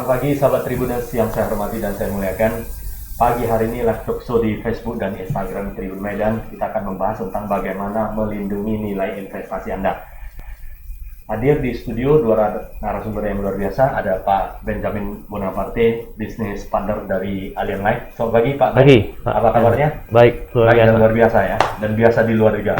Selamat pagi sahabat Tribuners yang saya hormati dan saya muliakan. Pagi hari ini live talk show di Facebook dan Instagram Tribun Medan. Kita akan membahas tentang bagaimana melindungi nilai investasi Anda. Hadir di studio dua narasumber yang luar biasa. Ada Pak Benjamin Bonaparte, business partner dari Alien Life. Selamat pagi Pak. Pagi. Apa kabarnya? Baik, luar biasa ya. Dan biasa di luar juga.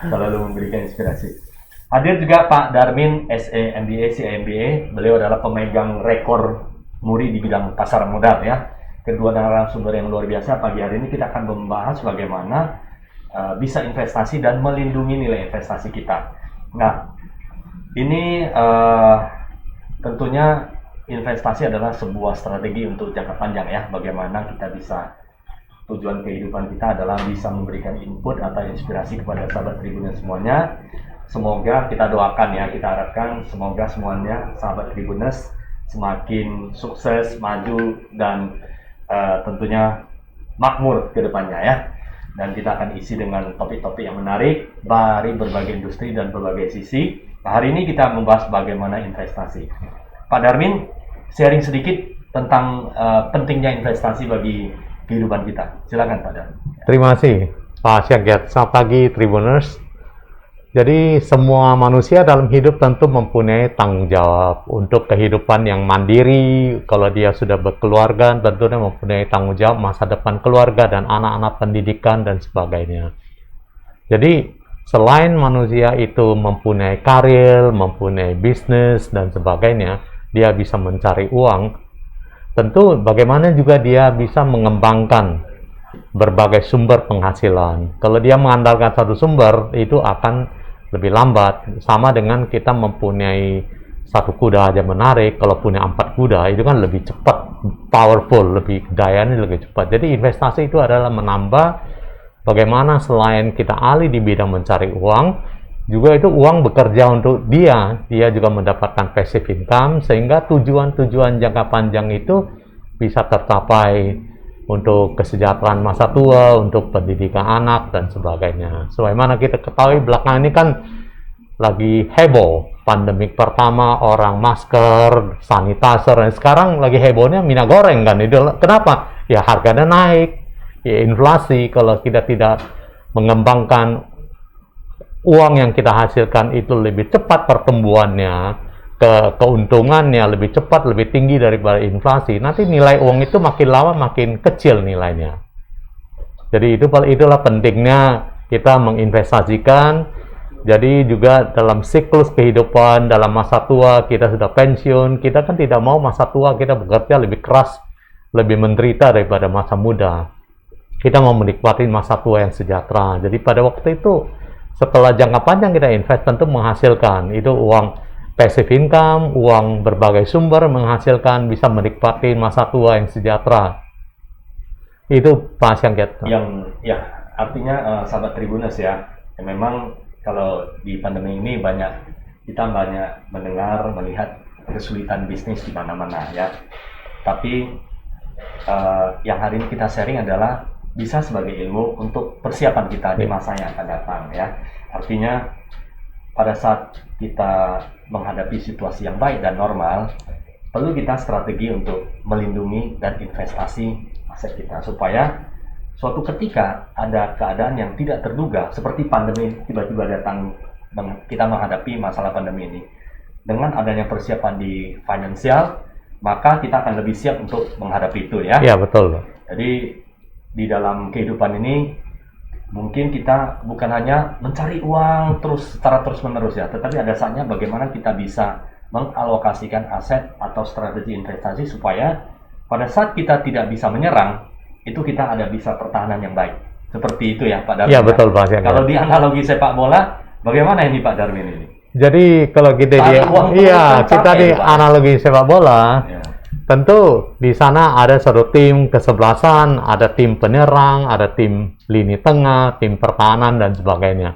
Selalu memberikan inspirasi. Hadir juga Pak Darmin, SE MBA, CMBA. Beliau adalah pemegang rekor muri di bidang pasar modal ya. Kedua narasumber yang luar biasa. Pagi hari ini kita akan membahas bagaimana bisa investasi dan melindungi nilai investasi kita. Nah, ini tentunya investasi adalah sebuah strategi untuk jangka panjang ya. Bagaimana kita bisa, tujuan kehidupan kita adalah bisa memberikan input atau inspirasi kepada sahabat Tribuners semuanya. Semoga kita doakan ya, kita harapkan semoga semuanya sahabat Tribuners semakin sukses, maju, dan tentunya makmur ke depannya ya. Dan kita akan isi dengan topik-topik yang menarik dari berbagai industri dan berbagai sisi. Nah, hari ini kita membahas bagaimana investasi. Pak Darmin, sharing sedikit tentang pentingnya investasi bagi kehidupan kita. Silakan Pak Darmin. Terima kasih Pak Syagiat. Selamat pagi Tribuners. Jadi semua manusia dalam hidup tentu mempunyai tanggung jawab untuk kehidupan yang mandiri. Kalau dia sudah berkeluarga, tentunya mempunyai tanggung jawab masa depan keluarga dan anak-anak, pendidikan dan sebagainya. Jadi selain manusia itu mempunyai karir, mempunyai bisnis dan sebagainya, dia bisa mencari uang. Tentu bagaimana juga dia bisa mengembangkan berbagai sumber penghasilan. Kalau dia mengandalkan satu sumber, itu akan lebih lambat. Sama dengan kita mempunyai satu kuda aja menarik, kalau punya 4 kuda itu kan lebih cepat, powerful, lebih dayanya lebih cepat. Jadi investasi itu adalah menambah bagaimana selain kita ahli di bidang mencari uang, juga itu uang bekerja untuk dia juga mendapatkan passive income, sehingga tujuan-tujuan jangka panjang itu bisa tercapai untuk kesejahteraan masa tua, untuk pendidikan anak, dan sebagainya. Sebagaimana kita ketahui belakangan ini kan lagi heboh. Pandemik pertama orang masker, sanitizer, dan sekarang lagi hebohnya minyak goreng kan. Itu kenapa? Ya harganya naik, ya inflasi. Kalau kita tidak mengembangkan uang yang kita hasilkan itu lebih cepat pertumbuhannya, keuntungannya lebih cepat, lebih tinggi daripada inflasi, nanti nilai uang itu makin lama makin kecil nilainya. Jadi itulah pentingnya kita menginvestasikan. Jadi juga dalam siklus kehidupan, dalam masa tua kita sudah pensiun, kita kan tidak mau masa tua kita bekerja lebih keras, lebih menderita daripada masa muda. Kita mau menikmati masa tua yang sejahtera. Jadi pada waktu itu setelah jangka panjang kita invest, tentu menghasilkan itu uang passive income, uang berbagai sumber, menghasilkan, bisa menikmati masa tua yang sejahtera. Itu Pak Syagiat. Yang ya artinya sahabat Tribuners ya, memang kalau di pandemi ini kita banyak mendengar, melihat kesulitan bisnis di mana-mana ya. Tapi yang hari ini kita sharing adalah bisa sebagai ilmu untuk persiapan kita di masa yang akan datang ya. Artinya pada saat kita menghadapi situasi yang baik dan normal, perlu kita strategi untuk melindungi dan investasi aset kita, supaya suatu ketika ada keadaan yang tidak terduga seperti pandemi tiba-tiba datang, kita menghadapi masalah pandemi ini dengan adanya persiapan di finansial, maka kita akan lebih siap untuk menghadapi itu ya. Iya betul. Jadi di dalam kehidupan ini mungkin kita bukan hanya mencari uang secara terus-menerus ya, tetapi ada saatnya bagaimana kita bisa mengalokasikan aset atau strategi investasi supaya pada saat kita tidak bisa menyerang, itu kita ada bisa pertahanan yang baik. Seperti itu ya Pak Darmin. Iya betul Pak. Kalau di analogi sepak bola, bagaimana ini Pak Darmin ini? Jadi kalau kita di analogi sepak bola, ya. Tentu di sana ada satu tim kesebelasan, ada tim penyerang, ada tim lini tengah, tim pertahanan dan sebagainya.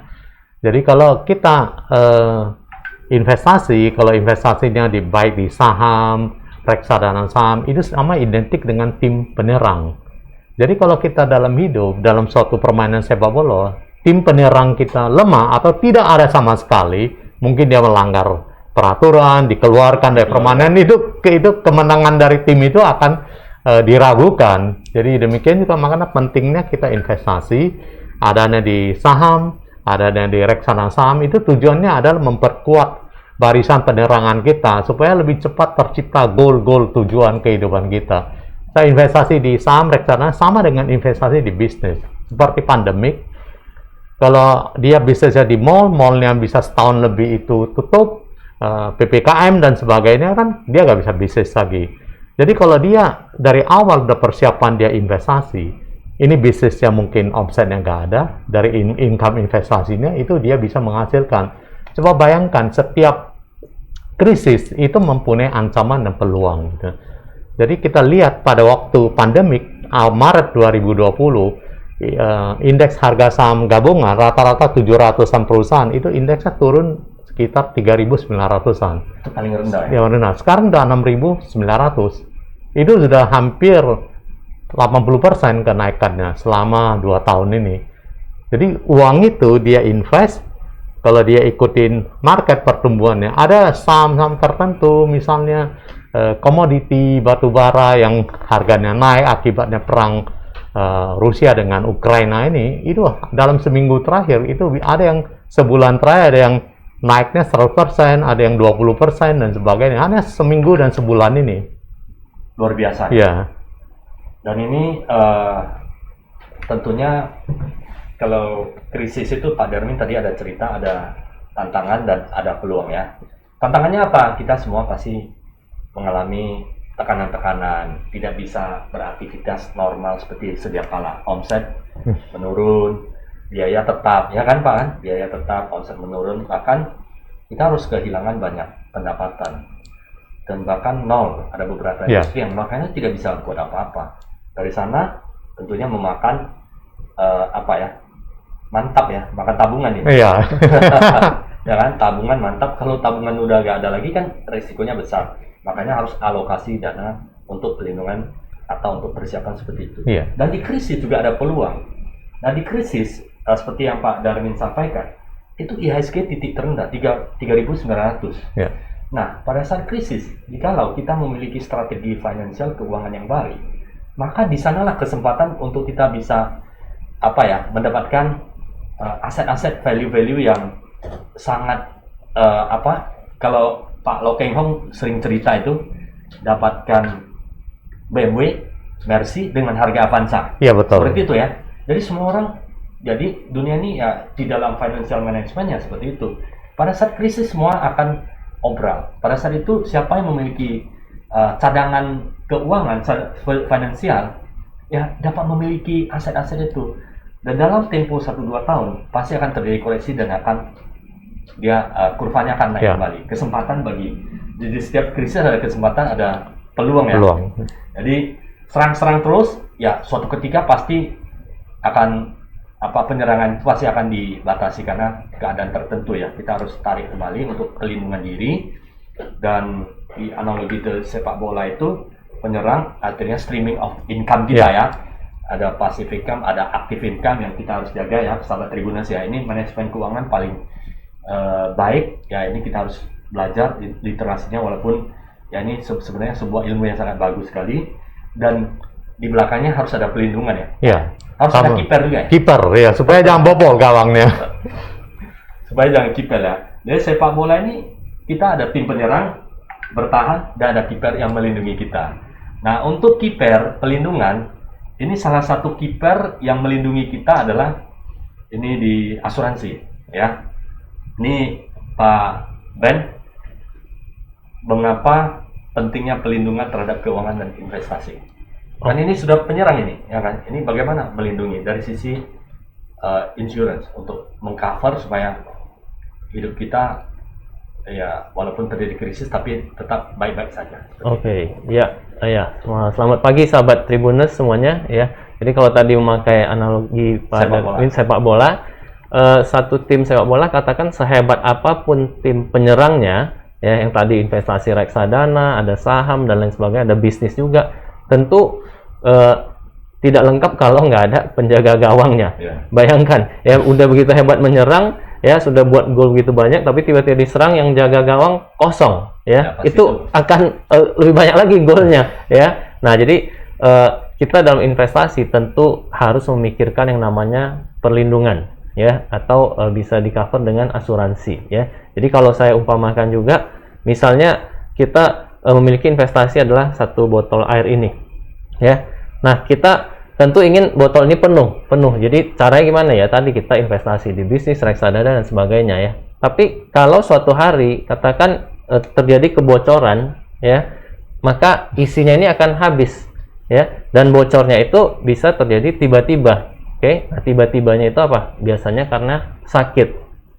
Jadi kalau kita investasi, kalau investasinya baik di saham, reksadana saham, itu sama identik dengan tim penyerang. Jadi kalau kita dalam hidup, dalam suatu permainan sepak bola, tim penyerang kita lemah atau tidak ada sama sekali, mungkin dia melanggar peraturan, dikeluarkan dari permanen, itu kemenangan dari tim itu akan diragukan. Jadi demikian juga makanya pentingnya kita investasi, adanya di saham, adanya di reksadana saham, itu tujuannya adalah memperkuat barisan penerangan kita supaya lebih cepat tercipta goal-goal tujuan kehidupan kita. Kita investasi di saham reksadana sama dengan investasi di bisnis. Seperti pandemik, kalau dia bisnisnya di mall-mallnya bisa setahun lebih itu tutup, PPKM dan sebagainya, kan dia nggak bisa bisnis lagi. Jadi kalau dia dari awal udah persiapan dia investasi, ini bisnisnya mungkin omsetnya nggak ada, dari income investasinya itu dia bisa menghasilkan. Coba bayangkan, setiap krisis itu mempunyai ancaman dan peluang. Gitu. Jadi kita lihat pada waktu pandemik, Maret 2020, indeks harga saham gabungan rata-rata 700-an perusahaan itu indeksnya turun sekitar 3.900-an. Itu paling rendah ya? Yang rendah. Sekarang udah 6.900. Itu sudah hampir 80% kenaikannya selama 2 tahun ini. Jadi uang itu dia invest, kalau dia ikutin market pertumbuhannya, ada saham-saham tertentu misalnya komoditi batu bara yang harganya naik akibatnya perang Rusia dengan Ukraina ini, itu dalam seminggu terakhir itu ada yang sebulan terakhir ada yang naiknya 100%, ada yang 20% dan sebagainya, hanya seminggu dan sebulan ini. Luar biasa. Ya. Dan ini tentunya kalau krisis itu Pak Darmin tadi ada cerita, ada tantangan dan ada peluang ya. Tantangannya apa? Kita semua pasti mengalami tekanan-tekanan, tidak bisa beraktivitas normal seperti sedia kala. Omset menurun, biaya tetap, ya kan Pak? Kan? Biaya tetap, omset menurun, bahkan kita harus kehilangan banyak pendapatan. Dan bahkan nol, ada beberapa industri yang makanya tidak bisa buat apa-apa. Dari sana tentunya memakan mantap ya, makan tabungan ini. Iya. Ya kan, tabungan mantap. Kalau tabungan udah gak ada lagi kan resikonya besar. Makanya harus alokasi dana untuk pelindungan atau untuk persiapan seperti itu. Iya. Dan di krisis juga ada peluang. Nah di krisis seperti yang Pak Darmin sampaikan, itu IHSG titik terendah 3.900. Iya. Nah pada saat krisis, jikalau kita memiliki strategi finansial keuangan yang baik, maka di sanalah kesempatan untuk kita bisa mendapatkan aset-aset value-value yang sangat kalau Pak Lo Keng Hong sering cerita itu dapatkan BMW, Mercy dengan harga Avanza. Iya betul. Seperti itu ya. Jadi semua orang, jadi dunia ini ya di dalam financial managementnya seperti itu. Pada saat krisis semua akan obral. Pada saat itu siapa yang memiliki cadangan keuangan finansial ya dapat memiliki aset-aset itu. Dan dalam tempo 1-2 tahun pasti akan terjadi koreksi dan akan kurvanya akan naik kembali. Kesempatan jadi setiap krisis ada kesempatan, ada peluang ya. Peluang. Jadi serang-serang terus ya suatu ketika pasti akan penyerangan itu pasti akan dibatasi karena keadaan tertentu ya. Kita harus tarik kembali untuk pelindungan diri. Dan di analogi sepak bola itu penyerang artinya streaming of income kita ya. Ada passive income, ada active income yang kita harus jaga ya, sahabat Tribuners ya. Ini manajemen keuangan paling baik ya, ini kita harus belajar literasinya, walaupun ya ini sebenarnya sebuah ilmu yang sangat bagus sekali, dan di belakangnya harus ada pelindungan ya. Iya. Harus ada kiper juga ya. Kiper ya, supaya jangan bobol gawangnya. Supaya jangan kiper ya. Jadi sepak bola ini kita ada tim penyerang bertahan dan ada kiper yang melindungi kita. Nah untuk kiper pelindungan ini salah satu kiper yang melindungi kita adalah ini di asuransi ya. Ini Pak Ben, mengapa pentingnya pelindungan terhadap keuangan dan investasi? Kan ini sudah penyerang ini, ya kan? Ini bagaimana melindungi dari sisi insurance untuk mengcover supaya hidup kita ya walaupun terjadi krisis tapi tetap baik-baik saja. Oke, ya. Selamat pagi sahabat Tribuners semuanya ya. Jadi kalau tadi memakai analogi pada sepak bola, satu tim sepak bola katakan sehebat apapun tim penyerangnya ya, yang tadi investasi reksadana, ada saham dan lain sebagainya, ada bisnis juga, tentu tidak lengkap kalau nggak ada penjaga gawangnya. Bayangkan ya, udah begitu hebat menyerang, ya sudah buat gol begitu banyak, tapi tiba-tiba diserang yang jaga gawang kosong, ya, Ya, pasti itu akan lebih banyak lagi golnya, ya. Nah, jadi kita dalam investasi tentu harus memikirkan yang namanya perlindungan, ya, atau bisa di cover dengan asuransi, ya. Jadi kalau saya umpamakan juga, misalnya kita memiliki investasi adalah satu botol air ini, ya. Nah, kita tentu ingin botol ini penuh. Jadi caranya gimana ya? Tadi kita investasi di bisnis, reksadana dan sebagainya, ya. Tapi kalau suatu hari katakan terjadi kebocoran, ya, maka isinya ini akan habis, ya. Dan bocornya itu bisa terjadi tiba-tiba. Oke. Nah, tiba-tibanya itu apa? Biasanya karena sakit,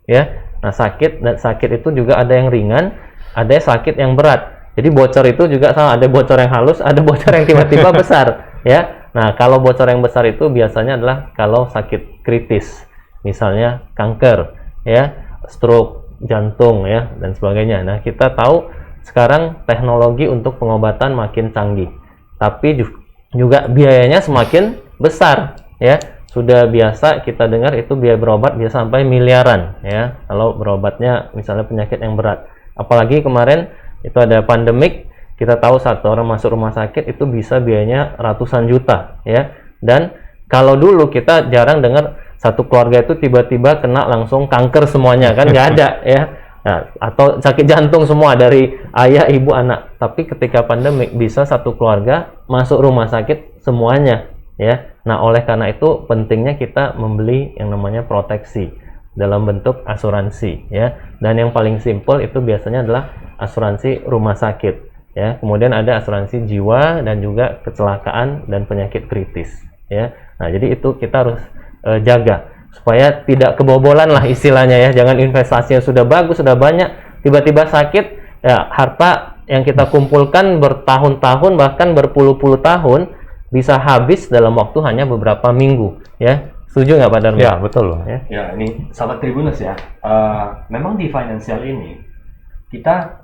ya. Nah, sakit itu juga ada yang ringan, ada yang sakit yang berat. Jadi bocor itu juga sama, ada bocor yang halus, ada bocor yang tiba-tiba besar, ya. Nah, kalau bocor yang besar itu biasanya adalah kalau sakit kritis, misalnya kanker, ya, stroke, jantung, ya, dan sebagainya. Nah, kita tahu sekarang teknologi untuk pengobatan makin canggih, tapi juga biayanya semakin besar, ya. Sudah biasa kita dengar itu biaya berobat bisa sampai miliaran, ya, kalau berobatnya misalnya penyakit yang berat. Apalagi kemarin itu ada pandemik. Kita tahu satu orang masuk rumah sakit itu bisa biayanya ratusan juta, ya. Dan kalau dulu kita jarang dengar satu keluarga itu tiba-tiba kena langsung kanker semuanya, kan nggak ada, ya. Nah, atau sakit jantung semua dari ayah, ibu, anak. Tapi ketika pandemik bisa satu keluarga masuk rumah sakit semuanya, ya. Nah, oleh karena itu pentingnya kita membeli yang namanya proteksi dalam bentuk asuransi, ya. Dan yang paling simpel itu biasanya adalah asuransi rumah sakit. Ya, kemudian ada asuransi jiwa dan juga kecelakaan dan penyakit kritis, ya. Nah, jadi itu kita harus jaga supaya tidak kebobolan lah istilahnya, ya. Jangan investasi yang sudah bagus, sudah banyak, tiba-tiba sakit, ya, harta yang kita kumpulkan bertahun-tahun bahkan berpuluh-puluh tahun bisa habis dalam waktu hanya beberapa minggu, ya. Setuju nggak Pak Darmin? Ya, betul. Ya, ini sahabat Tribuners, ya. Memang di financial ini kita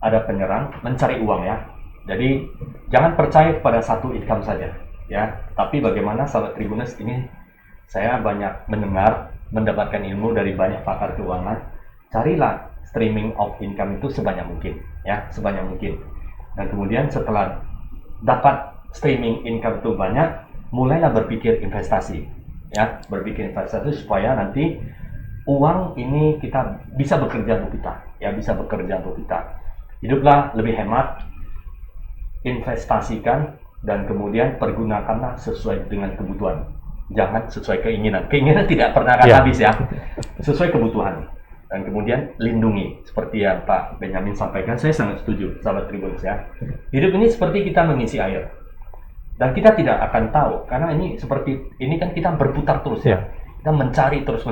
ada penyerang mencari uang, ya. Jadi jangan percaya kepada satu income saja, ya. Tapi bagaimana sahabat Tribuners ini, saya banyak mendengar, mendapatkan ilmu dari banyak pakar keuangan. Carilah streaming of income itu sebanyak mungkin, ya, sebanyak mungkin. Dan kemudian setelah dapat streaming income itu banyak, mulailah berpikir investasi, ya, berpikir investasi supaya nanti uang ini kita bisa bekerja untuk kita, ya, bisa bekerja untuk kita. Hiduplah lebih hemat, investasikan, dan kemudian pergunakanlah sesuai dengan kebutuhan. Jangan sesuai keinginan. Keinginan tidak pernah akan habis, ya. Sesuai kebutuhan. Dan kemudian lindungi. Seperti yang Pak Benyamin sampaikan, saya sangat setuju, sahabat Tribuners, ya. Hidup ini seperti kita mengisi air. Dan kita tidak akan tahu, karena ini seperti, ini kan kita berputar terus, ya. Kita mencari terus.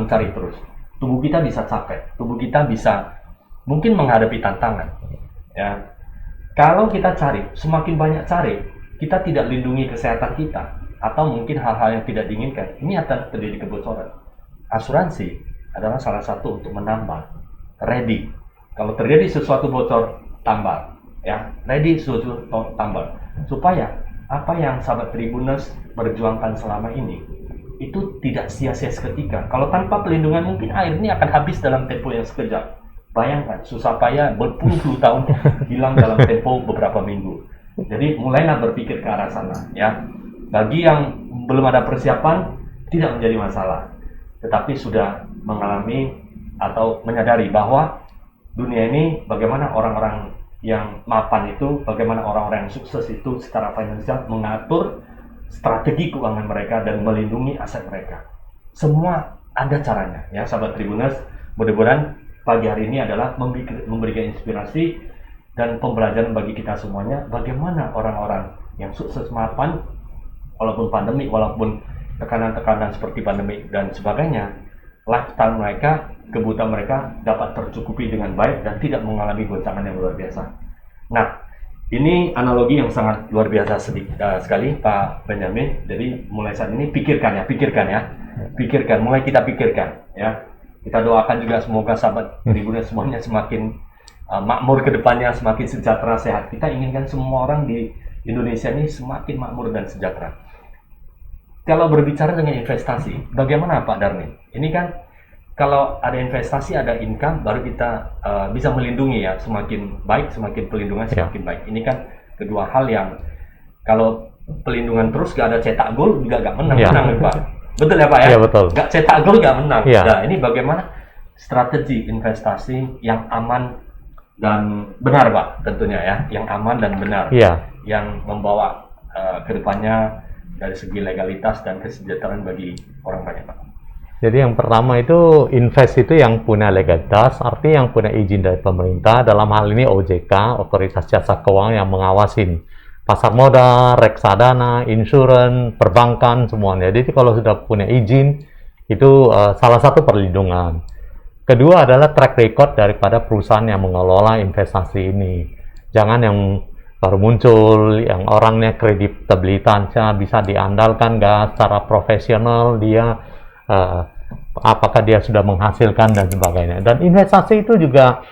Tubuh kita bisa capek. Tubuh kita bisa mungkin menghadapi tantangan. Ya, kalau kita cari, semakin banyak cari, kita tidak lindungi kesehatan kita, atau mungkin hal-hal yang tidak diinginkan, ini akan terjadi kebocoran. Asuransi adalah salah satu untuk menambal, ready. Kalau terjadi sesuatu bocor, tambal, ya, ready sesuatu tambal, supaya apa yang sahabat Tribuners berjuangkan selama ini itu tidak sia-sia seketika. Kalau tanpa pelindungan mungkin air ini akan habis dalam tempo yang sekejap. Bayangkan, susah payah berpuluh-puluh tahun hilang dalam tempo beberapa minggu. Jadi mulailah berpikir ke arah sana, ya. Bagi yang belum ada persiapan, tidak menjadi masalah. Tetapi sudah mengalami atau menyadari bahwa dunia ini bagaimana orang-orang yang mapan itu, bagaimana orang-orang yang sukses itu secara finansial mengatur strategi keuangan mereka dan melindungi aset mereka. Semua ada caranya, ya, sahabat Tribuners. Mudah-mudahan pagi hari ini adalah memberikan inspirasi dan pembelajaran bagi kita semuanya, bagaimana orang-orang yang sukses mapan, walaupun pandemi, walaupun tekanan-tekanan seperti pandemi dan sebagainya, lifestyle mereka, kebutuhan mereka dapat tercukupi dengan baik dan tidak mengalami goncangan yang luar biasa. Nah, ini analogi yang sangat luar biasa sekali, Pak Benyamin. Jadi mulai saat ini pikirkan, mulai kita pikirkan, ya. Kita doakan juga semoga sahabat Tribuners semuanya semakin makmur ke depannya, semakin sejahtera, sehat. Kita inginkan semua orang di Indonesia ini semakin makmur dan sejahtera. Kalau berbicara dengan investasi, bagaimana Pak Darmin? Ini kan kalau ada investasi, ada income, baru kita bisa melindungi ya. Semakin baik, semakin pelindungan semakin baik. Ini kan kedua hal yang kalau pelindungan terus gak ada cetak gol juga gak menang-menang, Pak. Betul ya, Pak ya? Iya, betul. Gak cetak gol gak menang. Iya. Nah, ini bagaimana strategi investasi yang aman dan benar, Pak, tentunya ya. Yang aman dan benar. Iya. Yang membawa kedepannya dari segi legalitas dan kesejahteraan bagi orang banyak, Pak. Jadi yang pertama itu invest itu yang punya legalitas, artinya yang punya izin dari pemerintah. Dalam hal ini OJK, Otoritas Jasa Keuangan, yang mengawasin pasar modal, reksadana, insurans, perbankan, semuanya. Jadi kalau sudah punya izin, itu salah satu perlindungan. Kedua adalah track record daripada perusahaan yang mengelola investasi ini. Jangan yang baru muncul, yang orangnya kredibilitasnya bisa diandalkan nggak secara profesional, dia apakah dia sudah menghasilkan dan sebagainya. Dan investasi itu juga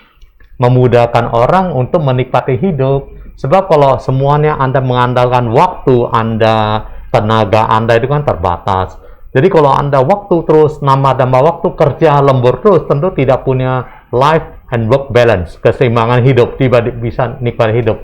memudahkan orang untuk menikmati hidup. Sebab kalau semuanya Anda mengandalkan waktu Anda, tenaga Anda itu kan terbatas. Jadi kalau Anda waktu terus nambah waktu, kerja lembur terus, tentu tidak punya life and work balance, keseimbangan hidup, tidak bisa nikmati hidup.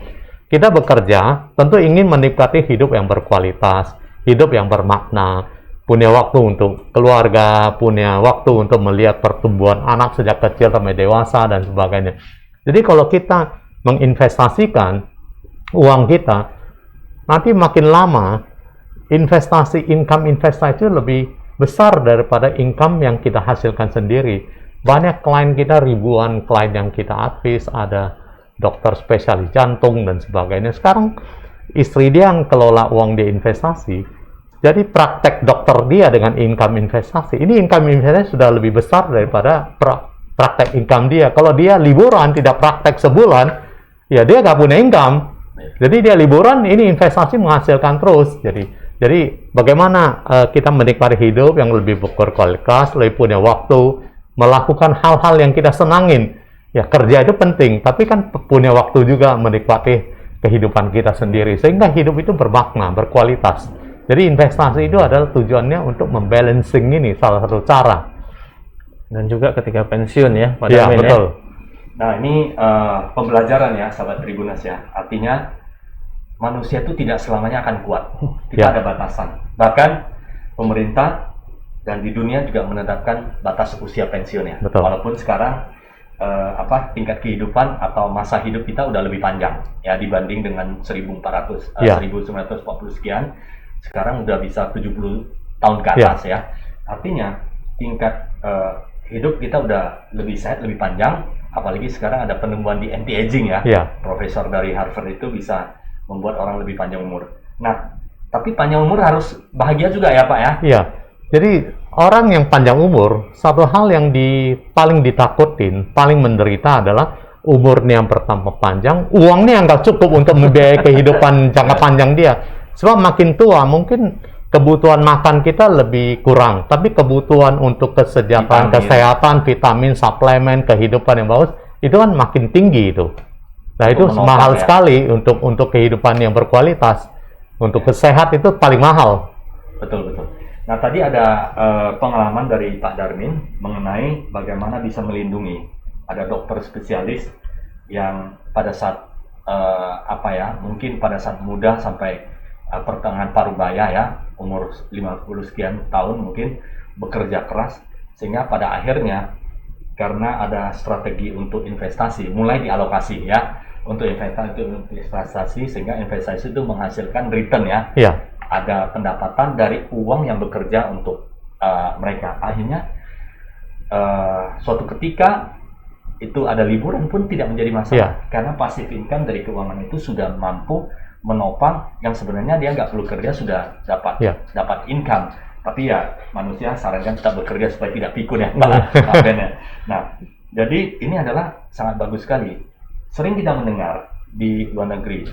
Kita bekerja tentu ingin menikmati hidup yang berkualitas, hidup yang bermakna, punya waktu untuk keluarga, punya waktu untuk melihat pertumbuhan anak sejak kecil sampai dewasa dan sebagainya. Jadi kalau kita menginvestasikan uang kita, nanti makin lama income investasi itu lebih besar daripada income yang kita hasilkan sendiri. Banyak klien kita, ribuan klien yang kita advis, ada dokter spesialis jantung dan sebagainya. Sekarang istri dia yang kelola uang dia investasi, jadi praktek dokter dia dengan income investasi. Ini income investasi sudah lebih besar daripada praktek income dia. Kalau dia liburan tidak praktek sebulan, ya dia nggak punya income. Jadi dia liburan, ini investasi menghasilkan terus. Jadi bagaimana kita menikmati hidup yang lebih berkualitas, lebih punya waktu, melakukan hal-hal yang kita senangin. Ya kerja itu penting, tapi kan punya waktu juga menikmati kehidupan kita sendiri. Sehingga hidup itu bermakna, berkualitas. Jadi investasi itu adalah tujuannya untuk membalancing, ini salah satu cara. Dan juga ketika pensiun ya, Pak Ya, Darmin, betul. ya. Nah, ini pembelajaran ya, sahabat Tribuners ya. Artinya manusia itu tidak selamanya akan kuat. Kita ada batasan. Bahkan pemerintah dan di dunia juga menetapkan batas usia pensiun ya. Betul. Walaupun sekarang tingkat kehidupan atau masa hidup kita udah lebih panjang ya dibanding dengan 1940 sekian. Sekarang udah bisa 70 tahun ke atas ya. Artinya tingkat hidup kita udah lebih sehat, lebih panjang. Apalagi sekarang ada penemuan di anti-aging ya. Profesor dari Harvard itu bisa membuat orang lebih panjang umur. Nah, tapi panjang umur harus bahagia juga ya Pak ya? Iya. Jadi orang yang panjang umur, satu hal yang paling ditakutin, paling menderita adalah umurnya yang bertambah panjang, uangnya yang nggak cukup untuk membiayai kehidupan jangka panjang dia. Sebab makin tua, mungkin kebutuhan makan kita lebih kurang, tapi kebutuhan untuk kesejahteraan, kesehatan, vitamin, suplemen, kehidupan yang bagus, itu kan makin tinggi itu. Nah itu mahal sekali untuk kehidupan yang berkualitas. Untuk kesehatan itu paling mahal. Betul. Nah tadi ada pengalaman dari Pak Darmin mengenai bagaimana bisa melindungi. Ada dokter spesialis yang pada saat mungkin pada saat muda sampai pertengahan parubaya ya, umur 50 sekian tahun mungkin bekerja keras sehingga pada akhirnya karena ada strategi untuk investasi mulai dialokasi ya untuk investasi sehingga investasi itu menghasilkan return ya. Ada pendapatan dari uang yang bekerja untuk mereka. Akhirnya suatu ketika itu ada liburan pun tidak menjadi masalah karena passive income dari keuangan itu sudah mampu menopang yang sebenarnya dia nggak perlu kerja sudah dapat income. Tapi ya manusia sarankan tetap bekerja supaya tidak pikun ya Pak. Nah, jadi ini adalah sangat bagus sekali. Sering kita mendengar di luar negeri,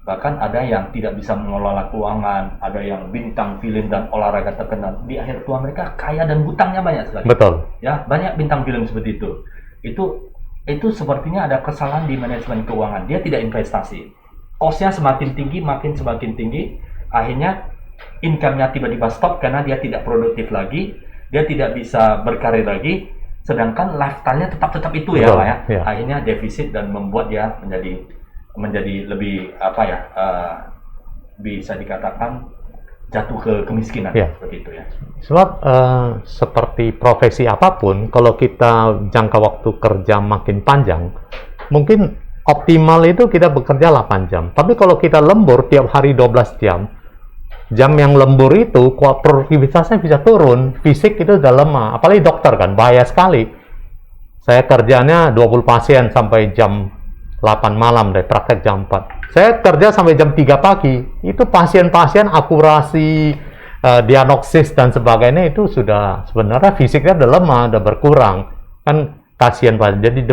bahkan ada yang tidak bisa mengelola keuangan, ada yang bintang film dan olahraga terkenal. Di akhir tua mereka kaya dan hutangnya banyak sekali. Betul. Ya, banyak bintang film seperti itu. Itu sepertinya ada kesalahan di manajemen keuangan. Dia tidak investasi. Cost-nya semakin tinggi, akhirnya income-nya tiba-tiba stop karena dia tidak produktif lagi, dia tidak bisa berkarir lagi, sedangkan lifestyle-nya tetap itu ya Betul, Pak ya. ya. Akhirnya defisit dan membuat dia menjadi lebih bisa dikatakan jatuh ke kemiskinan Ya. seperti itu ya. Sebab seperti profesi apapun, kalau kita jangka waktu kerja makin panjang, mungkin optimal itu kita bekerja 8 jam. Tapi kalau kita lembur tiap hari 12 jam, jam yang lembur itu produktivitasnya bisa turun, fisik itu udah lemah. Apalagi dokter kan, bahaya sekali. Saya kerjanya 20 pasien sampai jam 8 malam deh, praktek jam 4. Saya kerja sampai jam 3 pagi. Itu pasien-pasien akurasi, diagnosis dan sebagainya itu sudah sebenarnya fisiknya udah lemah, udah berkurang. Kan kasihan Pak. Jadi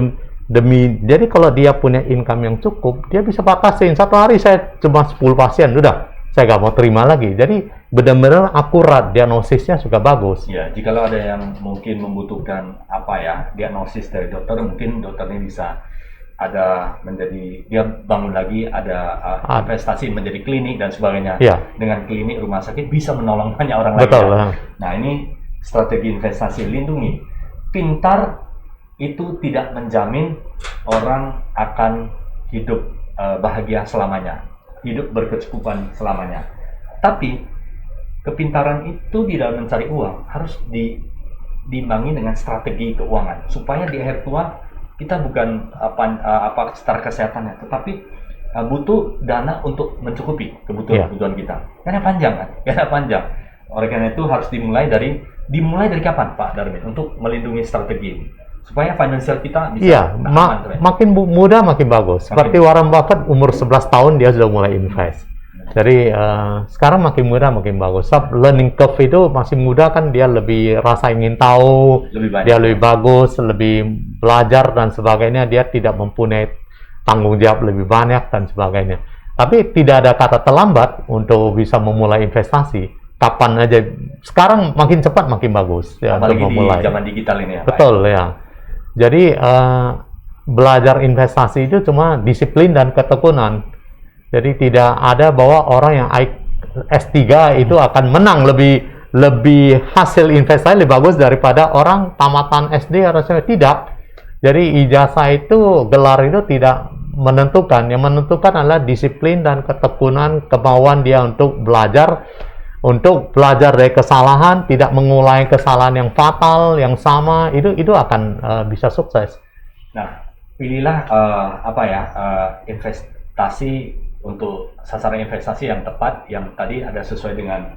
jadi kalau dia punya income yang cukup, dia bisa batasin. Satu hari saya cuma 10 pasien, udah. Saya nggak mau terima lagi. Jadi benar-benar akurat, diagnosisnya juga bagus. Ya, jikalau ada yang mungkin membutuhkan diagnosis dari dokter, mungkin dokternya bisa dia bangun lagi, ada investasi menjadi klinik dan sebagainya. Ya. Dengan klinik rumah sakit bisa menolong banyak orang Betul. lain. Nah, ini strategi investasi lindungi. Pintar itu tidak menjamin orang akan hidup bahagia selamanya, hidup berkecukupan selamanya. Tapi kepintaran itu di dalam mencari uang harus diimbangi dengan strategi keuangan supaya di akhir tua kita bukan secara kesehatannya, tetapi butuh dana untuk mencukupi kebutuhan kita. Karena panjang. Oleh karena itu harus dimulai dari kapan Pak Darmin untuk melindungi strategi ini supaya finansial kita bisa aman. Makin muda makin bagus. Seperti Warren Buffett umur 11 tahun dia sudah mulai invest. Jadi sekarang makin muda makin bagus. Learning curve itu masih muda kan, dia lebih rasa ingin tahu, dia lebih bagus, lebih belajar dan sebagainya. Dia tidak mempunyai tanggung jawab lebih banyak dan sebagainya. Tapi tidak ada kata terlambat untuk bisa memulai investasi. Kapan aja. Sekarang makin cepat makin bagus. Ya, apalagi untuk memulai. Di zaman digital ini ya. Betul ya. Jadi belajar investasi itu cuma disiplin dan ketekunan. Jadi tidak ada bahwa orang yang S3 itu akan menang lebih hasil investasi lebih bagus daripada orang tamatan SD atau tidak. Jadi ijazah itu, gelar itu tidak menentukan. Yang menentukan adalah disiplin dan ketekunan, kemauan dia untuk belajar dari kesalahan, tidak mengulangi kesalahan yang fatal, yang sama, itu akan bisa sukses. Nah, pilihlah investasi untuk sasaran investasi yang tepat, yang tadi ada sesuai dengan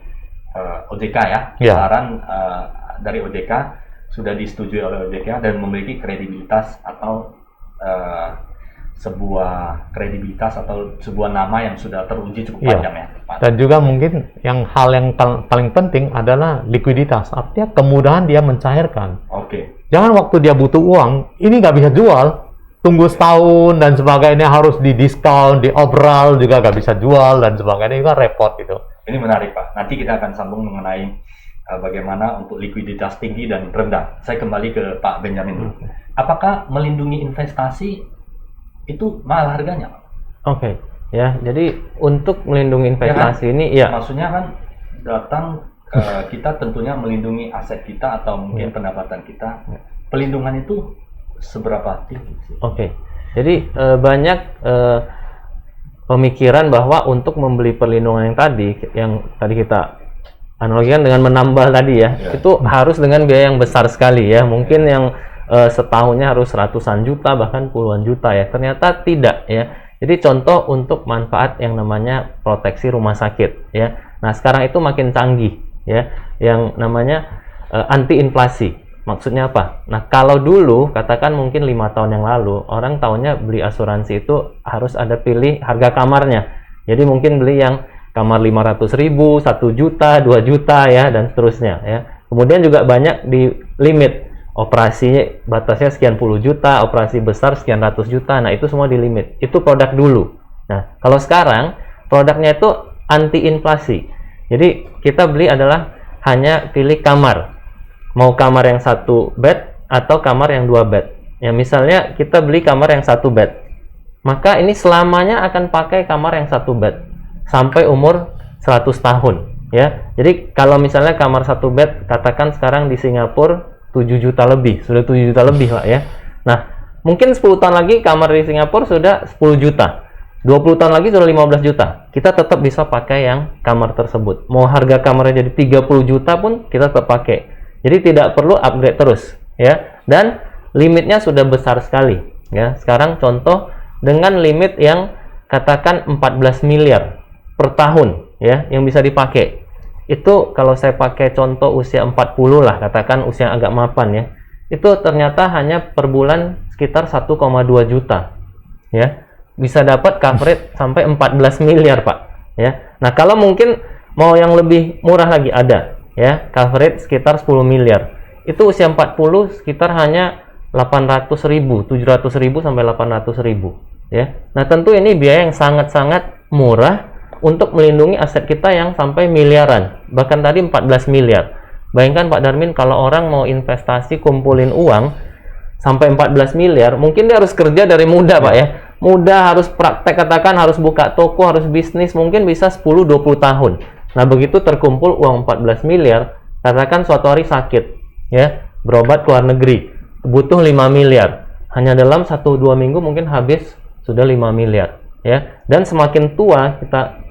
OJK ya. Saran dari OJK sudah disetujui oleh OJK dan memiliki kredibilitas atau sebuah nama yang sudah teruji cukup panjang ya. Dan juga mungkin hal yang paling penting adalah likuiditas, artinya kemudahan dia mencairkan. Jangan waktu dia butuh uang, ini nggak bisa jual, tunggu setahun dan sebagainya, harus didiskon, diobral juga nggak bisa jual dan sebagainya, itu kan repot itu. Ini menarik Pak, nanti kita akan sambung mengenai bagaimana untuk likuiditas tinggi dan rendah. Saya kembali ke Pak Benjamin. Apakah melindungi investasi itu mahal harganya? Ya, jadi untuk melindungi investasi ini ya. Maksudnya kan datang kita tentunya melindungi aset kita atau mungkin pendapatan kita. Pelindungan itu seberapa tinggi sih? Jadi banyak pemikiran bahwa untuk membeli perlindungan yang tadi kita analogikan dengan menambal tadi ya, itu harus dengan biaya yang besar sekali ya. Mungkin yang setahunnya harus ratusan juta bahkan puluhan juta ya. Ternyata tidak ya. Jadi contoh untuk manfaat yang namanya proteksi rumah sakit ya. Nah, sekarang itu makin canggih ya, yang namanya anti inflasi. Maksudnya apa? Nah, kalau dulu katakan mungkin 5 tahun yang lalu orang tahunya beli asuransi itu harus ada pilih harga kamarnya. Jadi mungkin beli yang kamar 500.000, 1 juta, 2 juta ya, dan seterusnya ya. Kemudian juga banyak di limit. Operasi batasnya sekian puluh juta, operasi besar sekian ratus juta. Nah, itu semua di limit. Itu produk dulu. Nah, kalau sekarang produknya itu anti inflasi. Jadi kita beli adalah hanya pilih kamar. Mau kamar yang 1 bed atau kamar yang 2 bed. Ya, misalnya kita beli kamar yang 1 bed. Maka ini selamanya akan pakai kamar yang 1 bed sampai umur 100 tahun, ya. Jadi kalau misalnya kamar 1 bed katakan sekarang di Singapura 7 juta lebih, sudah 7 juta lebih lah ya. Nah, mungkin 10 tahun lagi kamar di Singapura sudah 10 juta. 20 tahun lagi sudah 15 juta. Kita tetap bisa pakai yang kamar tersebut. Mau harga kamarnya jadi 30 juta pun kita tetap pakai. Jadi tidak perlu upgrade terus ya. Dan limitnya sudah besar sekali ya. Sekarang contoh dengan limit yang katakan 14 miliar per tahun ya yang bisa dipakai. Itu kalau saya pakai contoh usia 40 lah, katakan usia agak mapan ya. Itu ternyata hanya per bulan sekitar 1,2 juta. Ya. Bisa dapat coverage sampai 14 miliar, Pak. Ya. Nah, kalau mungkin mau yang lebih murah lagi ada ya, coverage sekitar 10 miliar. Itu usia 40 sekitar hanya 800.000, 700.000 sampai 800.000 ya. Nah, tentu ini biaya yang sangat-sangat murah untuk melindungi aset kita yang sampai miliaran, bahkan tadi 14 miliar. Bayangkan Pak Darmin, kalau orang mau investasi kumpulin uang sampai 14 miliar, mungkin dia harus kerja dari muda Pak ya. Muda, harus praktek, katakan harus buka toko, harus bisnis, mungkin bisa 10-20 tahun. Nah, begitu terkumpul uang 14 miliar, katakan suatu hari sakit ya, berobat ke luar negeri, butuh 5 miliar. Hanya dalam 1-2 minggu mungkin habis sudah 5 miliar ya. Dan semakin tua kita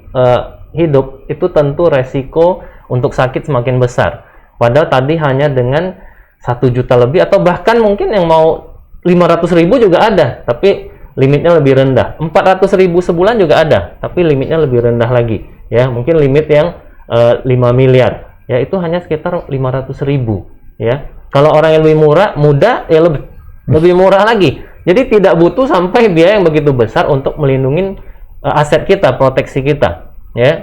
hidup, itu tentu resiko untuk sakit semakin besar. Padahal tadi hanya dengan 1 juta lebih, atau bahkan mungkin yang mau 500.000 juga ada, tapi limitnya lebih rendah. 400.000 sebulan juga ada, tapi limitnya lebih rendah lagi. Ya, mungkin limit yang 5 miliar. Ya, itu hanya sekitar 500.000. Ya, kalau orang yang lebih muda, ya lebih murah lagi. Jadi tidak butuh sampai biaya yang begitu besar untuk melindungi aset kita, proteksi kita, ya,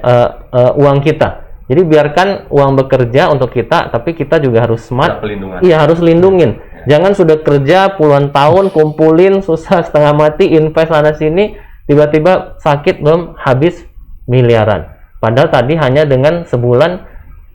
uang kita. Jadi biarkan uang bekerja untuk kita, tapi kita juga harus smart. Iya, harus lindungin. Ya. Jangan sudah kerja puluhan tahun, kumpulin, susah setengah mati, invest sana sini, tiba-tiba sakit belum habis miliaran. Padahal tadi hanya dengan sebulan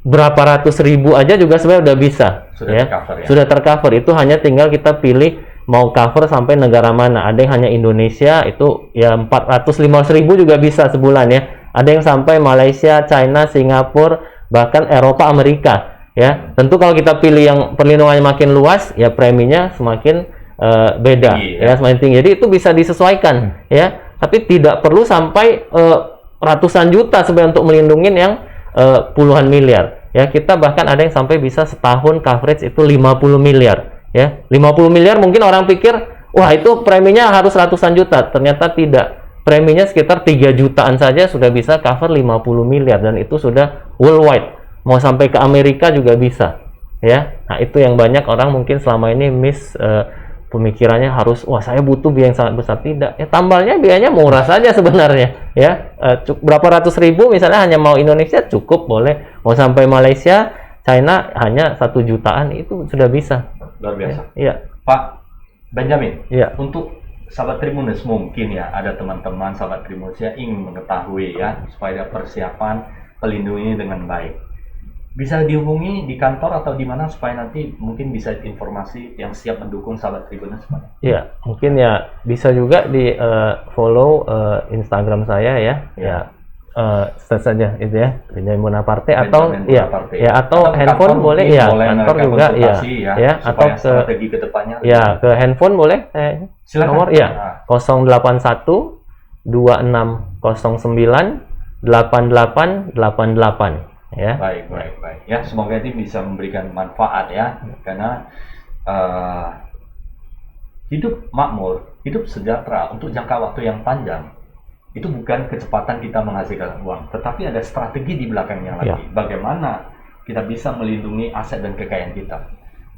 berapa ratus ribu aja juga sebenarnya udah bisa. Sudah tercover ya. Sudah tercover. Itu hanya tinggal kita pilih mau cover sampai negara mana. Ada yang hanya Indonesia, itu ya 450.000 juga bisa sebulan ya. Ada yang sampai Malaysia, China, Singapura, bahkan Eropa, Amerika ya. Tentu kalau kita pilih yang perlindungannya makin luas, ya preminya semakin beda ya, semakin tinggi. Jadi itu bisa disesuaikan ya. Tapi tidak perlu sampai ratusan juta sebenarnya untuk melindungi yang puluhan miliar ya. Kita bahkan ada yang sampai bisa setahun coverage itu 50 miliar. Ya, 50 miliar mungkin orang pikir, wah itu preminya harus ratusan juta. Ternyata tidak. Preminya sekitar 3 jutaan saja sudah bisa cover 50 miliar, dan itu sudah worldwide. Mau sampai ke Amerika juga bisa. Ya. Nah, itu yang banyak orang mungkin selama ini pemikirannya harus, wah saya butuh biaya yang sangat besar. Tidak. Ya, tambalnya biayanya murah saja sebenarnya. Ya. Berapa ratus ribu misalnya hanya mau Indonesia cukup, boleh. Mau sampai Malaysia, China hanya 1 jutaan itu sudah bisa. Luar biasa. Iya. Pak Benjamin, iya. Untuk sahabat Tribuners mungkin ya ada teman-teman sahabat Tribuners yang ingin mengetahui ya supaya persiapan pelindung ini dengan baik. Bisa dihubungi di kantor atau di mana supaya nanti mungkin bisa informasi yang siap mendukung sahabat Tribuners. Iya, mungkin ya bisa juga di follow Instagram saya ya. Ya. Search saja itu ya, Benjamin Bonaparte, atau ya atau handphone boleh ya, kantor juga ya atau ke strategi ke depannya ya, ke handphone boleh silakan. Nomor ya 081 2609 8888 ya. Baik ya, semoga ini bisa memberikan manfaat ya, karena hidup makmur, hidup sejahtera untuk jangka waktu yang panjang itu bukan kecepatan kita menghasilkan uang, tetapi ada strategi di belakangnya lagi. Bagaimana kita bisa melindungi aset dan kekayaan kita.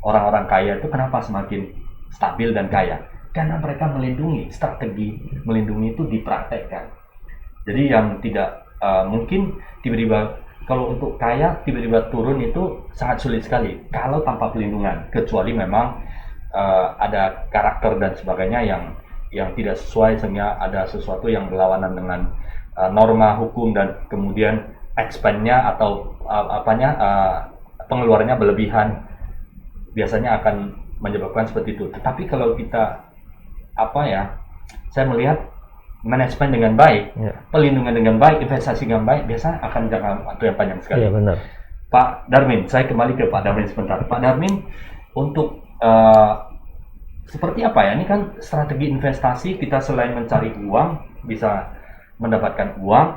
Orang-orang kaya itu kenapa semakin stabil dan kaya? Karena mereka melindungi, strategi melindungi itu dipraktekkan. Jadi yang tidak mungkin tiba-tiba, kalau untuk kaya tiba-tiba turun itu sangat sulit sekali kalau tanpa pelindungan, kecuali memang ada karakter dan sebagainya yang tidak sesuai, sehingga ada sesuatu yang berlawanan dengan norma hukum, dan kemudian expand-nya atau pengeluarannya berlebihan, biasanya akan menyebabkan seperti itu. Tetapi kalau kita saya melihat manajemen dengan baik, pelindungan dengan baik, investasi dengan baik, biasanya akan jangka waktu yang panjang sekali. Iya, benar. Pak Darmin, saya kembali ke Pak Darmin sebentar. Pak Darmin, untuk seperti apa ya? Ini kan strategi investasi, kita selain mencari uang, bisa mendapatkan uang.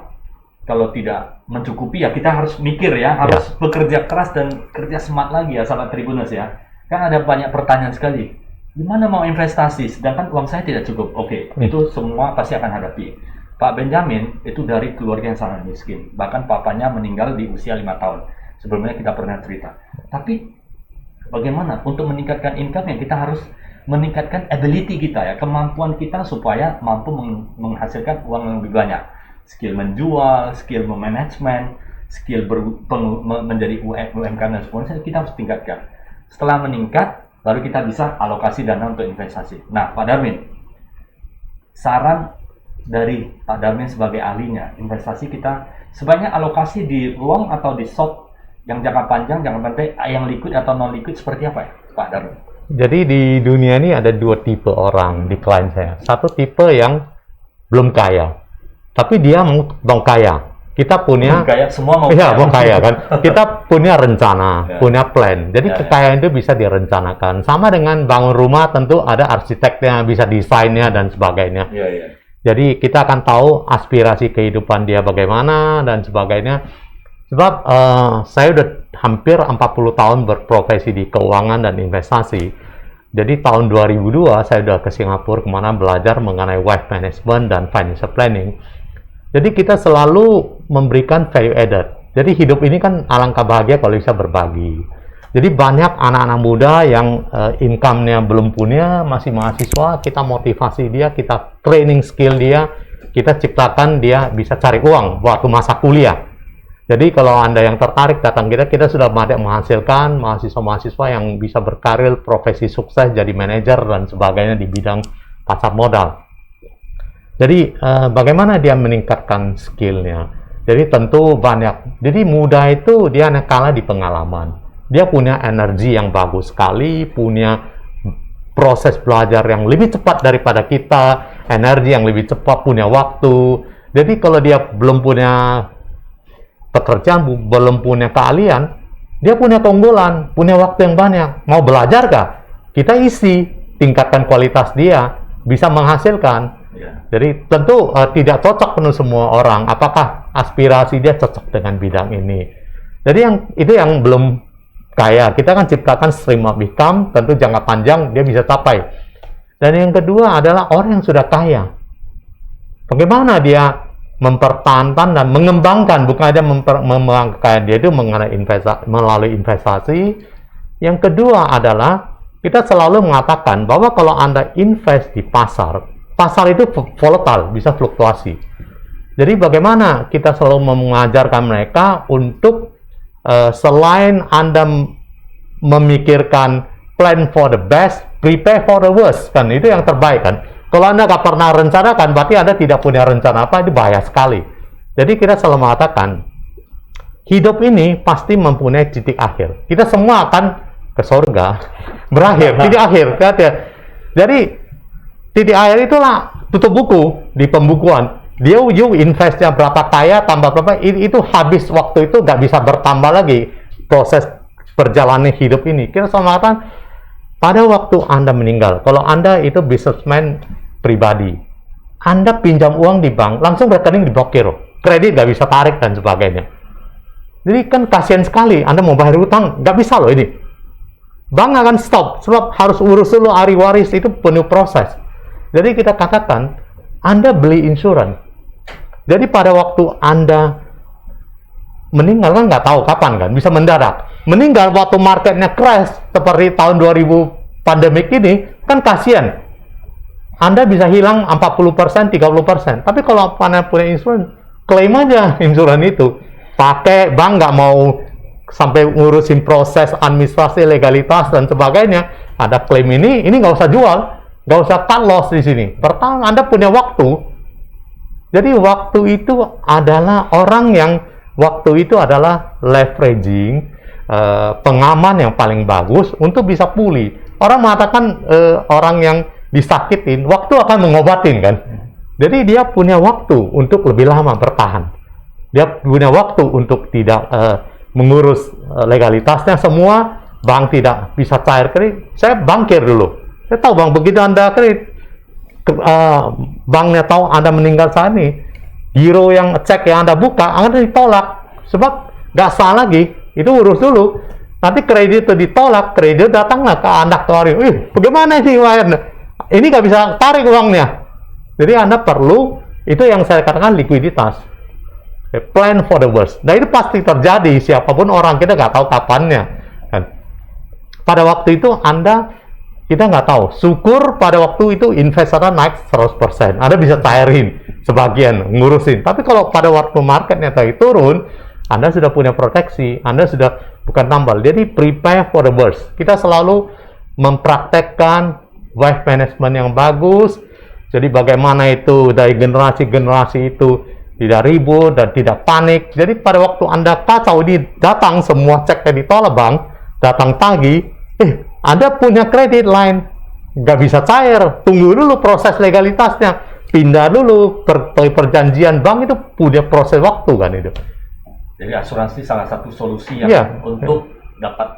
Kalau tidak mencukupi ya kita harus mikir ya, harus bekerja keras dan kerja smart lagi ya, sahabat Tribuners ya. Kan ada banyak pertanyaan sekali. Gimana mau investasi sedangkan uang saya tidak cukup? Oke, itu semua pasti akan hadapi. Pak Benjamin itu dari keluarga yang sangat miskin. Bahkan papanya meninggal di usia 5 tahun. Sebelumnya kita pernah cerita. Tapi bagaimana untuk meningkatkan income yang kita harus meningkatkan ability kita ya, kemampuan kita supaya mampu menghasilkan uang yang lebih banyak. Skill menjual, skill memanajemen, skill menjadi UMKM dan sebagainya kita harus tingkatkan. Setelah meningkat, baru kita bisa alokasi dana untuk investasi. Nah, Pak Darmin, saran dari Pak Darmin sebagai ahlinya, investasi kita sebaiknya alokasi di long atau di short, yang jangka panjang, jangka pendek, yang liquid atau non liquid seperti apa ya, Pak Darmin? Jadi di dunia ini ada 2 tipe orang di klien saya. Satu tipe yang belum kaya, tapi dia mau kaya. Kita punya kaya, semua mau iya, kaya. mau kaya kan. Kita punya rencana, punya plan. Jadi kekayaan itu bisa direncanakan. Sama dengan bangun rumah, tentu ada arsiteknya, bisa desainnya dan sebagainya. Jadi kita akan tahu aspirasi kehidupan dia bagaimana dan sebagainya. Sebab saya udah hampir 40 tahun berprofesi di keuangan dan investasi. Jadi tahun 2002 saya udah ke Singapura kemana belajar mengenai wealth management dan financial planning. Jadi kita selalu memberikan value added. Jadi hidup ini kan alangkah bahagia kalau bisa berbagi. Jadi banyak anak-anak muda yang income-nya belum punya, masih mahasiswa, kita motivasi dia, kita training skill dia, kita ciptakan dia bisa cari uang waktu masa kuliah. Jadi kalau Anda yang tertarik datang kita sudah banyak menghasilkan mahasiswa-mahasiswa yang bisa berkarir, profesi sukses, jadi manajer dan sebagainya di bidang pasar modal. Jadi bagaimana dia meningkatkan skillnya? Jadi tentu banyak. Jadi muda itu dia kalah di pengalaman. Dia punya energi yang bagus sekali, punya proses belajar yang lebih cepat daripada kita, energi yang lebih cepat, punya waktu. Jadi kalau dia belum punya pekerjaan, belum punya keahlian, dia punya keunggulan, punya waktu yang banyak. Mau belajar kah? Kita isi, tingkatkan kualitas dia, bisa menghasilkan. Jadi tentu tidak cocok penuh semua orang. Apakah aspirasi dia cocok dengan bidang ini? Jadi itu yang belum kaya. Kita kan ciptakan stream of income, tentu jangka panjang dia bisa capai. Dan yang kedua adalah orang yang sudah kaya. Bagaimana dia mempertahankan dan mengembangkan, bukan aja mengembangkan kekayaan dia itu melalui investasi. Yang kedua adalah kita selalu mengatakan bahwa kalau Anda invest di pasar itu volatile, bisa fluktuasi. Jadi bagaimana kita selalu mengajarkan mereka untuk selain Anda memikirkan plan for the best, prepare for the worst, kan itu yang terbaik kan. Kalau Anda nggak pernah rencanakan, berarti Anda tidak punya rencana apa, itu bahaya sekali. Jadi kita selalu mengatakan hidup ini pasti mempunyai titik akhir. Kita semua akan ke surga, berakhir, titik akhir. Jadi titik akhir itulah tutup buku di pembukuan. Dia investnya berapa kaya, tambah berapa, itu habis waktu itu nggak bisa bertambah lagi proses perjalanan hidup ini. Kita sama mengatakan pada waktu Anda meninggal, kalau Anda itu businessman pribadi, Anda pinjam uang di bank, langsung rekening diblokir, kredit nggak bisa tarik dan sebagainya. Jadi kan kasihan sekali, Anda mau bayar utang, nggak bisa loh ini. Bank akan stop, sebab harus urus dulu ahli waris, itu penuh proses. Jadi kita katakan, Anda beli insuran. Jadi pada waktu Anda meninggal kan nggak tahu kapan kan, bisa mendadak. Meninggal waktu marketnya crash, seperti tahun 2000 pandemik ini, kan kasihan. Anda bisa hilang 40%, 30%. Tapi kalau Anda punya insuran, klaim aja insuran itu. Pakai, bank nggak mau sampai ngurusin proses administrasi, legalitas, dan sebagainya. Ada klaim ini nggak usah jual. Nggak usah cut loss di sini. Pertama, Anda punya waktu. Jadi waktu itu adalah leveraging, pengaman yang paling bagus untuk bisa pulih. Orang mengatakan orang yang disakitin, waktu akan mengobatin kan. Jadi dia punya waktu untuk lebih lama bertahan. Dia punya waktu untuk tidak mengurus legalitasnya semua, bank tidak bisa cair kredit, saya bankir dulu. Saya tahu bang, begitu Anda kredit, banknya tahu Anda meninggal saat ini, giro yang cek yang Anda buka, Anda ditolak. Sebab nggak sah lagi, itu urus dulu. Nanti kredit itu ditolak, kredit datanglah ke Anda tawarin, bagaimana sih bayarnya? Ini nggak bisa tarik uangnya. Jadi Anda perlu, itu yang saya katakan likuiditas. Plan for the worst. Nah itu pasti terjadi, siapapun orang, kita nggak tahu kapannya. Kan? Pada waktu itu kita nggak tahu. Syukur pada waktu itu investor naik 100%. Anda bisa cairin sebagian, ngurusin. Tapi kalau pada waktu marketnya tadi turun, Anda sudah punya proteksi, Anda sudah bukan tambal. Jadi prepare for the worst. Kita selalu mempraktekkan wealth management yang bagus. Jadi bagaimana itu dari generasi-generasi itu tidak ribut dan tidak panik. Jadi pada waktu Anda kacau, ini datang semua ceknya ditolak bank, datang tagih, Anda punya kredit line, nggak bisa cair, tunggu dulu proses legalitasnya, pindah dulu, perjanjian bank itu punya proses waktu kan itu. Jadi asuransi salah satu solusi yang untuk dapat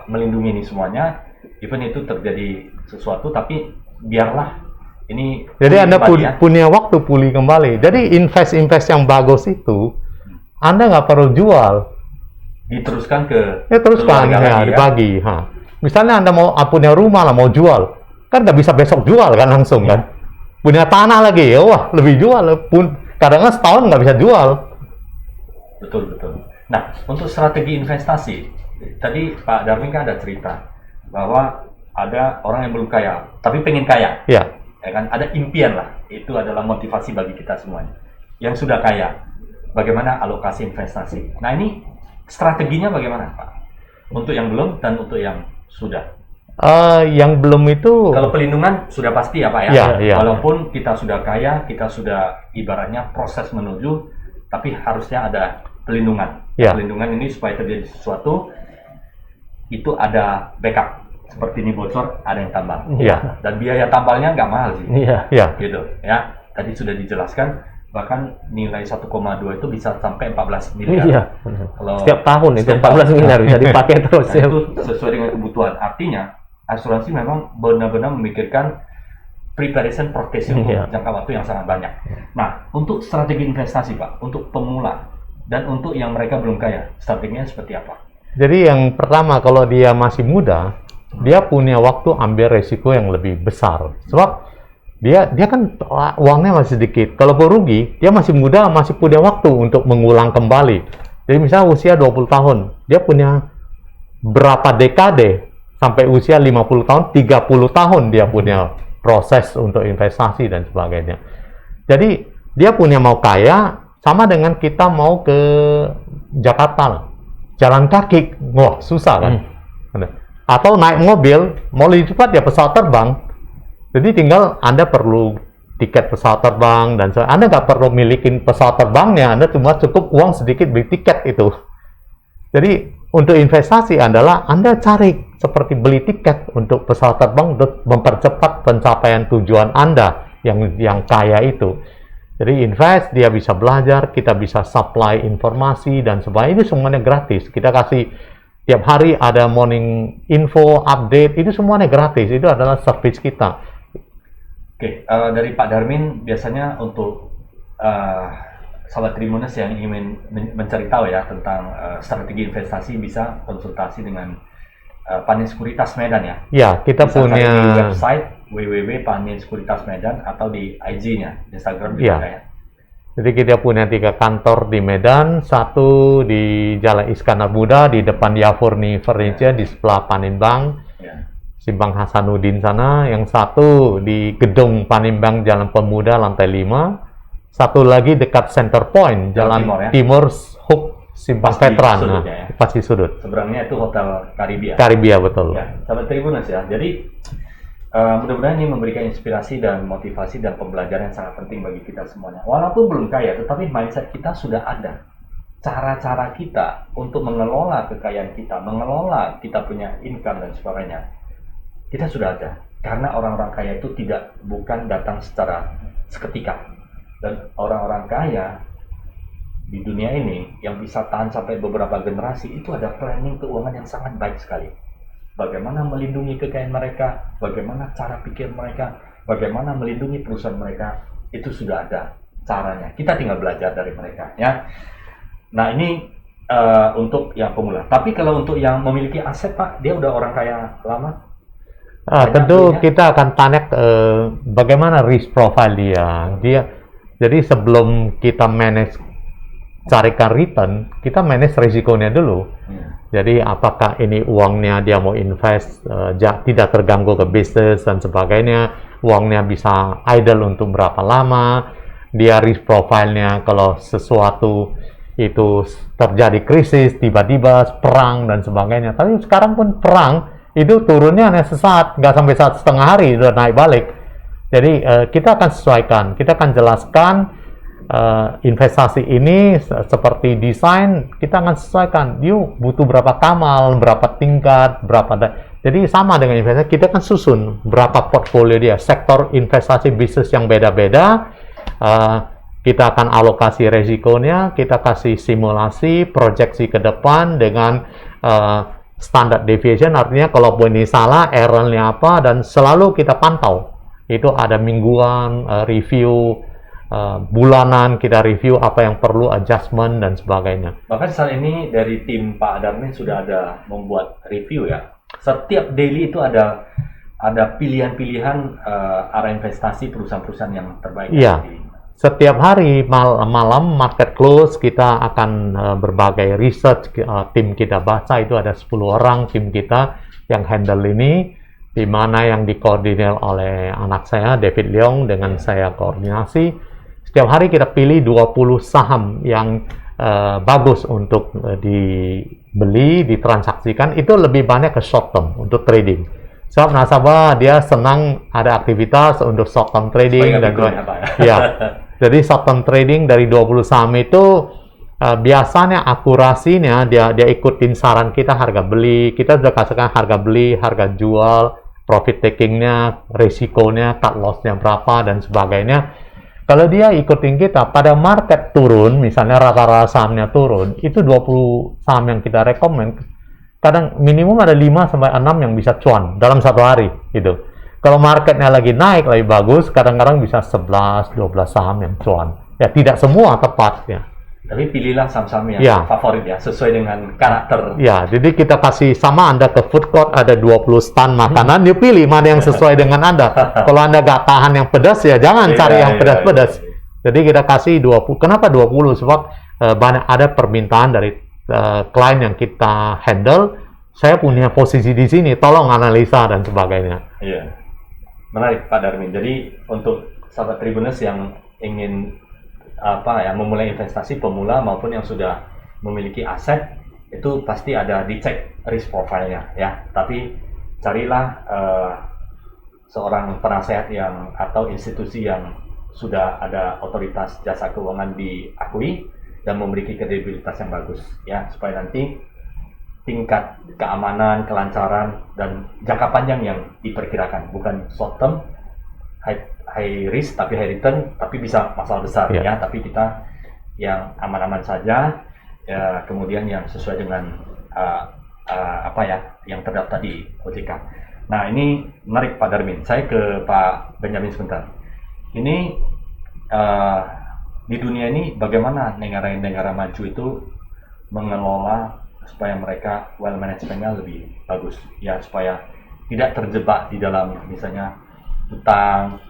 melindungi ini semuanya, even itu terjadi sesuatu, tapi biarlah ini. Jadi Anda punya waktu pulih kembali. Jadi invest yang bagus itu, Anda nggak perlu jual. Diteruskan ke teruskan ya, dibagi. Misalnya Anda mau punya rumah lah, mau jual, kan nggak bisa besok jual kan langsung kan. Punya tanah lagi, wah lebih jual pun kadang-kadang setahun nggak bisa jual. Betul. Nah, untuk strategi investasi, tadi Pak Darmin kan ada cerita bahwa ada orang yang belum kaya, tapi pengen kaya. Ya. Ya kan, ada impian lah. Itu adalah motivasi bagi kita semuanya. Yang sudah kaya, bagaimana alokasi investasi? Nah, ini strateginya bagaimana, Pak? Untuk yang belum dan untuk yang sudah. Yang belum itu. Kalau pelindungan sudah pasti ya, Pak ya. Ya. Walaupun kita sudah kaya, kita sudah ibaratnya proses menuju, tapi harusnya ada pelindungan. Ya. Pelindungan ini supaya terjadi sesuatu, itu ada backup. Seperti ini bocor, ada yang tambal. Iya. Dan biaya tambalnya nggak mahal sih. Iya. Gitu ya. Tadi sudah dijelaskan, bahkan nilai 1,2 itu bisa sampai 14 miliar. Iya. Kalau setiap tahun itu 14 miliar bisa dipakai terus. Nah, itu sesuai dengan kebutuhan. Artinya, asuransi memang benar-benar memikirkan preparation protection untuk jangka waktu yang sangat banyak. Nah, untuk strategi investasi, Pak, untuk pemula dan untuk yang mereka belum kaya, strateginya seperti apa? Jadi yang pertama, kalau dia masih muda, dia punya waktu ambil resiko yang lebih besar. Sebab dia kan uangnya masih sedikit. Kalau rugi, dia masih muda, masih punya waktu untuk mengulang kembali. Jadi misalnya usia 20 tahun, dia punya berapa dekade sampai usia 50 tahun, 30 tahun dia punya proses untuk investasi dan sebagainya. Jadi dia punya mau kaya, sama dengan kita mau ke Jakarta, jalan kaki, wah susah kan? Atau naik mobil, mau lebih cepat ya pesawat terbang. Jadi tinggal Anda perlu tiket pesawat terbang dan Anda nggak perlu milikin pesawat terbangnya, Anda cuma cukup uang sedikit beli tiket itu. Jadi untuk investasi adalah Anda cari seperti beli tiket untuk pesawat terbang untuk mempercepat pencapaian tujuan Anda yang kaya itu. Jadi invest, dia bisa belajar, kita bisa supply informasi dan sebagainya, itu semuanya gratis. Kita kasih tiap hari ada morning info, update, itu semuanya gratis. Itu adalah service kita. Oke, dari Pak Darmin, biasanya untuk sahabat Tribuners yang ingin mencari tahu ya tentang strategi investasi, bisa konsultasi dengan Panin Sekuritas Medan ya? Ya, kita bisa punya di website www.panin sekuritas medan atau di IG-nya, Instagram juga ya. Jadi kita punya 3 kantor di Medan, satu di Jalan Iskandar Muda di depan Yafurni Furniture di sebelah Paninbank, Simpang Hasanuddin sana. Yang satu di Gedung Paninbank Jalan Pemuda lantai 5. Satu lagi dekat Center Point Jalan Timur Hook Simpang Veteran, pasti sudut. Seberangnya itu Hotel Karibia. Karibia betul. Ya, sahabat Tribuners ya. Jadi mudah-mudahan ini memberikan inspirasi dan motivasi dan pembelajaran yang sangat penting bagi kita semuanya. Walaupun belum kaya, tetapi mindset kita sudah ada. Cara-cara kita untuk mengelola kekayaan kita, mengelola kita punya income dan sebagainya, kita sudah ada. Karena orang-orang kaya itu bukan datang secara seketika. Dan orang-orang kaya di dunia ini yang bisa tahan sampai beberapa generasi itu ada planning keuangan yang sangat baik sekali. Bagaimana melindungi kekayaan mereka, bagaimana cara pikir mereka, bagaimana melindungi perusahaan mereka, itu sudah ada caranya. Kita tinggal belajar dari mereka, ya. Nah, ini untuk yang pemula. Tapi kalau untuk yang memiliki aset, Pak, dia udah orang kaya lama. Tentu kita akan tanya bagaimana risk profile dia. Jadi sebelum kita manage carikan return, kita manage risikonya dulu. Jadi apakah ini uangnya dia mau invest tidak terganggu ke bisnis dan sebagainya, uangnya bisa idle untuk berapa lama, dia risk profile-nya kalau sesuatu itu terjadi krisis, tiba-tiba perang dan sebagainya. Tapi sekarang pun perang itu turunnya hanya sesaat, nggak sampai 1,5 hari udah naik balik. Jadi kita akan sesuaikan, kita akan jelaskan investasi ini seperti desain, kita akan sesuaikan. Yuk butuh berapa kamal, berapa tingkat, jadi sama dengan investasi, kita akan susun berapa portfolio dia, sektor investasi bisnis yang beda-beda. Kita akan alokasi resikonya, kita kasih simulasi, proyeksi ke depan dengan standard deviation, artinya kalau ini salah, error-nya apa, dan selalu kita pantau. Itu ada mingguan, review, bulanan, kita review apa yang perlu adjustment dan sebagainya. Bahkan saat ini dari tim Pak Darmin sudah ada membuat review ya. Setiap daily itu ada pilihan-pilihan arah investasi perusahaan-perusahaan yang terbaik. Iya. Setiap hari malam market close kita akan berbagai research, tim kita baca itu ada 10 orang tim kita yang handle ini, di mana yang dikoordinir oleh anak saya David Leong dengan saya koordinasi. Setiap hari kita pilih 20 saham yang bagus untuk dibeli, ditransaksikan, itu lebih banyak ke short term untuk trading. Sebab nasabah dia senang ada aktivitas untuk short term trading dan ya. Jadi short term trading dari 20 saham itu biasanya akurasinya dia ikutin saran kita harga beli, kita sudah kasihkan harga beli, harga jual, profit takingnya, risikonya, cut lossnya berapa dan sebagainya. Kalau dia ikutin kita pada market turun, misalnya rata-rata sahamnya turun, itu 20 saham yang kita rekomend, kadang minimum ada 5 sampai 6 yang bisa cuan dalam satu hari gitu. Kalau marketnya lagi naik, lebih bagus, kadang-kadang bisa 11-12 saham yang cuan. Ya, tidak semua tepat ya. Tapi pilihlah saham-saham yang favorit ya, sesuai dengan karakter. Ya, jadi kita kasih sama Anda ke food court, ada 20 stand makanan, you pilih mana yang sesuai dengan Anda. Kalau Anda nggak tahan yang pedas, ya jangan cari yang pedas-pedas. Jadi kita kasih 20. Kenapa 20? Sebab banyak ada permintaan dari klien yang kita handle, saya punya posisi di sini, tolong analisa dan sebagainya. Iya. Menarik Pak Darmin. Jadi untuk sahabat Tribuners yang ingin memulai investasi pemula maupun yang sudah memiliki aset, itu pasti ada dicek risk profile-nya ya. Tapi carilah seorang penasehat atau institusi yang sudah ada otoritas jasa keuangan diakui dan memiliki kredibilitas yang bagus ya, supaya nanti tingkat keamanan, kelancaran, dan jangka panjang yang diperkirakan, bukan short term, high risk tapi high return, tapi bisa masalah besar ya. Tapi kita yang aman-aman saja, ya, kemudian yang sesuai dengan yang terdaftar di OJK. Nah, ini menarik Pak Darmin. Saya ke Pak Benjamin sebentar. Ini di dunia ini bagaimana negara-negara maju itu mengelola supaya mereka wealth management-nya lebih bagus ya, supaya tidak terjebak di dalam misalnya utang.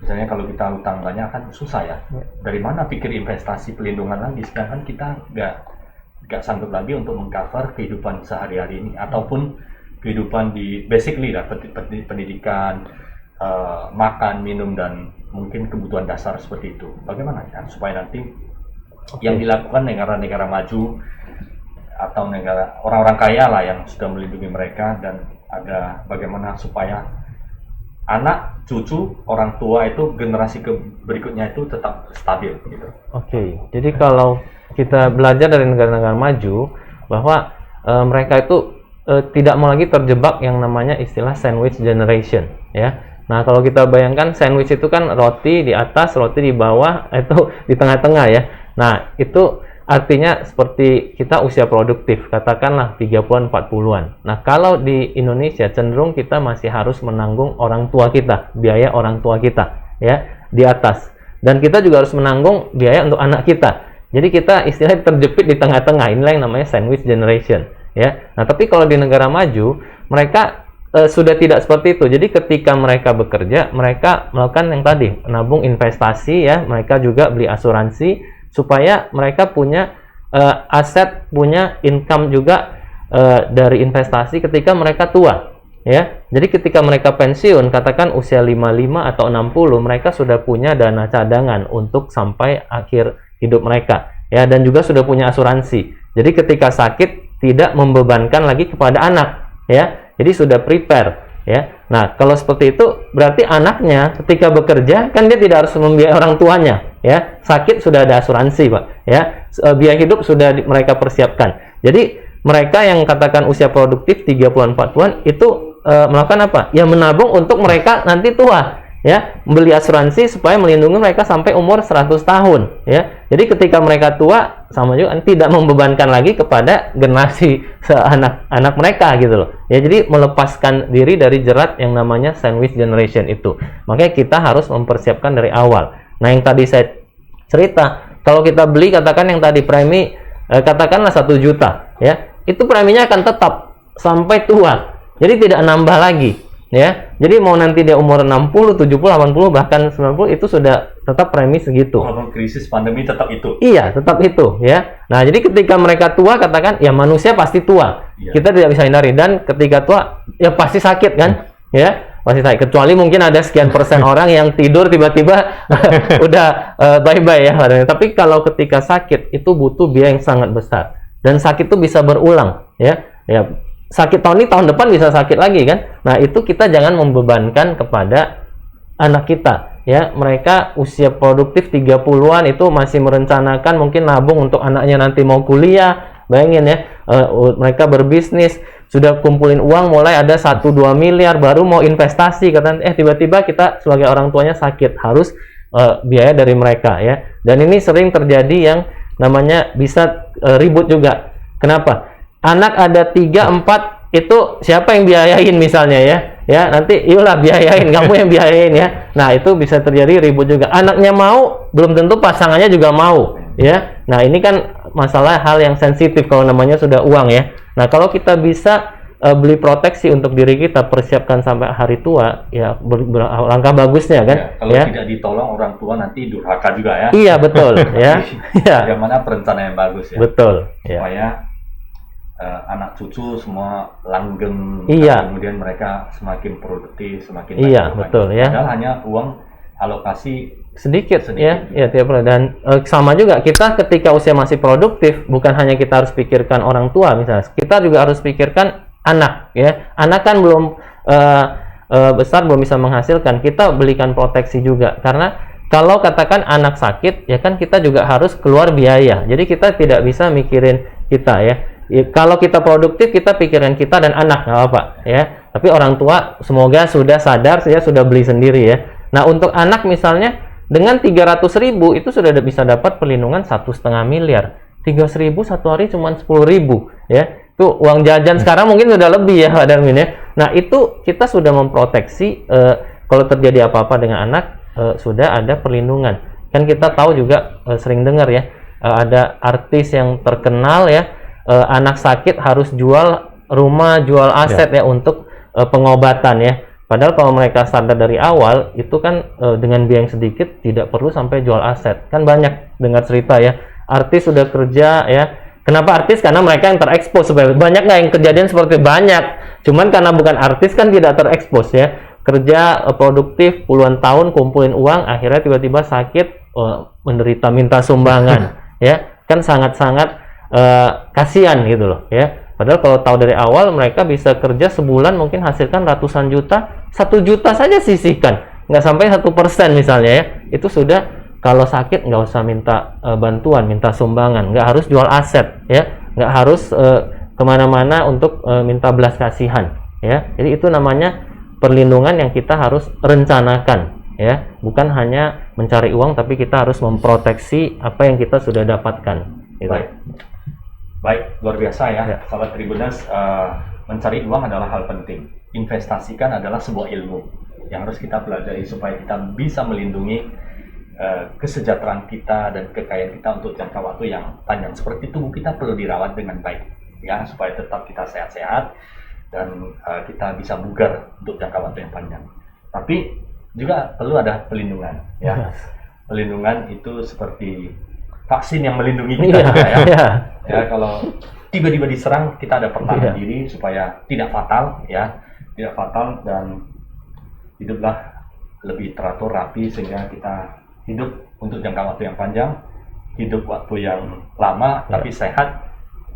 Misalnya kalau kita utang banyak kan susah ya. Dari mana pikir investasi pelindungan lagi, sedangkan kita nggak sanggup lagi untuk mengcover kehidupan sehari-hari ini ataupun kehidupan di basically lah, pendidikan, makan, minum, dan mungkin kebutuhan dasar seperti itu. Bagaimana ya supaya nanti yang dilakukan negara-negara maju atau negara orang-orang kaya lah yang sudah melindungi mereka, dan ada bagaimana supaya anak, cucu, orang tua itu generasi berikutnya itu tetap stabil gitu. Oke, jadi kalau kita belajar dari negara-negara maju bahwa mereka itu tidak mau lagi terjebak yang namanya istilah sandwich generation ya. Nah, kalau kita bayangkan sandwich itu kan roti di atas, roti di bawah, itu di tengah-tengah ya. Nah, itu artinya seperti kita usia produktif, katakanlah 30-an, 40-an. Nah, kalau di Indonesia cenderung kita masih harus menanggung orang tua kita, biaya orang tua kita, ya, di atas. Dan kita juga harus menanggung biaya untuk anak kita. Jadi kita istilahnya terjepit di tengah-tengah. Inilah yang namanya sandwich generation, ya. Nah, tapi kalau di negara maju, mereka sudah tidak seperti itu. Jadi ketika mereka bekerja, mereka melakukan yang tadi, menabung investasi, ya, mereka juga beli asuransi supaya mereka punya aset, punya income juga dari investasi ketika mereka tua, ya. Jadi ketika mereka pensiun, katakan usia 55 atau 60, mereka sudah punya dana cadangan untuk sampai akhir hidup mereka, ya, dan juga sudah punya asuransi. Jadi ketika sakit tidak membebankan lagi kepada anak, ya. Jadi sudah prepare, ya. Nah, kalau seperti itu berarti anaknya ketika bekerja kan dia tidak harus membiayai orang tuanya, ya. Sakit sudah ada asuransi, Pak, ya. Biaya hidup sudah mereka persiapkan. Jadi mereka yang katakan usia produktif 30-an 40-an itu melakukan apa? Ya, menabung untuk mereka nanti tua, ya. Membeli asuransi supaya melindungi mereka sampai umur 100 tahun, ya. Jadi ketika mereka tua sama juga tidak membebankan lagi kepada generasi anak-anak mereka gitu loh. Ya, jadi melepaskan diri dari jerat yang namanya sandwich generation itu. Makanya kita harus mempersiapkan dari awal. Nah, yang tadi saya cerita, kalau kita beli katakan yang tadi premi katakanlah 1 juta, ya. Itu preminya akan tetap sampai tua. Jadi tidak nambah lagi, ya. Jadi mau nanti dia umur 60, 70, 80 bahkan 90 itu sudah tetap premi segitu. Walaupun krisis pandemi tetap itu. Iya, tetap itu, ya. Nah, jadi ketika mereka tua, katakan ya manusia pasti tua. Iya. Kita tidak bisa hindari, dan ketika tua ya pasti sakit kan, ya. Pasti sakit. Kecuali mungkin ada sekian persen orang yang tidur tiba-tiba udah bye-bye, ya. Tapi kalau ketika sakit itu butuh biaya yang sangat besar, dan sakit itu bisa berulang, ya. Ya, sakit tahun ini tahun depan bisa sakit lagi kan. Nah, itu kita jangan membebankan kepada anak kita, ya. Mereka usia produktif 30-an itu masih merencanakan mungkin nabung untuk anaknya nanti mau kuliah. Bayangin, ya, mereka berbisnis, sudah kumpulin uang mulai ada 1-2 miliar, baru mau investasi, kata tiba-tiba kita sebagai orang tuanya sakit, harus biaya dari mereka, ya. Dan ini sering terjadi yang namanya bisa ribut juga. Kenapa? Anak ada 3, 4, itu siapa yang biayain misalnya, ya. Ya, nanti iyalah biayain, kamu yang biayain, ya. Nah, itu bisa terjadi ribut juga. Anaknya mau, belum tentu pasangannya juga mau, ya. Nah, ini kan masalah hal yang sensitif kalau namanya sudah uang, ya. Nah, kalau kita bisa beli proteksi untuk diri kita, persiapkan sampai hari tua, ya, langkah bagusnya kan. Ya, kalau tidak ditolong orang tua nanti durhaka juga, ya. Iya, betul, ya. Ya. Bagaimana perencanaan yang bagus, ya. Betul, ya. Supaya anak cucu semua langgeng, Iya. kemudian mereka semakin produktif, semakin Iya, baik. betul, ya. Padahal hanya uang alokasi sedikit, ya, juga. ya, tiap bulan. Dan sama juga kita ketika usia masih produktif, bukan hanya kita harus pikirkan orang tua misalnya, kita juga harus pikirkan anak, ya. Anak kan belum besar, belum bisa menghasilkan, kita belikan proteksi juga, karena kalau katakan anak sakit, ya kan kita juga harus keluar biaya. Jadi kita tidak bisa mikirin kita, ya. Kalau kita produktif, kita pikiran kita dan anak, nggak apa, ya. Tapi orang tua semoga sudah sadar, saya sudah beli sendiri, ya. Nah, untuk anak misalnya dengan 300.000 itu sudah bisa dapat perlindungan 1,5 miliar. 300.000 satu hari cuma 10.000, ya. Itu uang jajan sekarang mungkin sudah lebih, ya, Pak Darmin, ya. Nah, itu kita sudah memproteksi kalau terjadi apa-apa dengan anak, sudah ada perlindungan. Kan kita tahu juga sering dengar, ya, ada artis yang terkenal, ya. Anak sakit harus jual rumah, jual aset, ya, untuk pengobatan, ya. Padahal kalau mereka sadar dari awal, itu kan dengan biaya yang sedikit tidak perlu sampai jual aset. Kan banyak dengar cerita, ya, artis sudah kerja, ya. Kenapa artis? Karena mereka yang terekspos. Banyak nggak yang kejadian seperti banyak. Cuman karena bukan artis kan tidak terekspos, ya. Kerja produktif puluhan tahun, kumpulin uang, akhirnya tiba-tiba sakit, menderita minta sumbangan, ya. Kan sangat-sangat kasihan gitu loh, ya. Padahal kalau tahu dari awal, mereka bisa kerja sebulan mungkin hasilkan ratusan juta, 1 juta saja sisihkan, nggak sampai 1% misalnya, ya. Itu sudah, kalau sakit nggak usah minta bantuan, minta sumbangan, nggak harus jual aset, ya, nggak harus kemana-mana untuk minta belas kasihan, ya. Jadi itu namanya perlindungan yang kita harus rencanakan, ya, bukan hanya mencari uang, tapi kita harus memproteksi apa yang kita sudah dapatkan. Gitu. Baik, luar biasa ya, Ya. sahabat Tribuners. Mencari uang adalah hal penting. Investasikan adalah sebuah ilmu yang harus kita pelajari supaya kita bisa melindungi kesejahteraan kita dan kekayaan kita untuk jangka waktu yang panjang. Seperti tubuh kita perlu dirawat dengan baik, ya, supaya tetap kita sehat-sehat dan kita bisa bugar untuk jangka waktu yang panjang. Tapi juga perlu ada pelindungan, ya. Yes. Pelindungan itu seperti vaksin yang melindungi kita Iya, juga, ya. iya. Ya, kalau tiba-tiba diserang, kita ada pertahanan Iya. diri supaya tidak fatal, ya, tidak fatal, dan hiduplah lebih teratur, rapi, sehingga kita hidup untuk jangka waktu yang panjang, hidup waktu yang lama, tapi sehat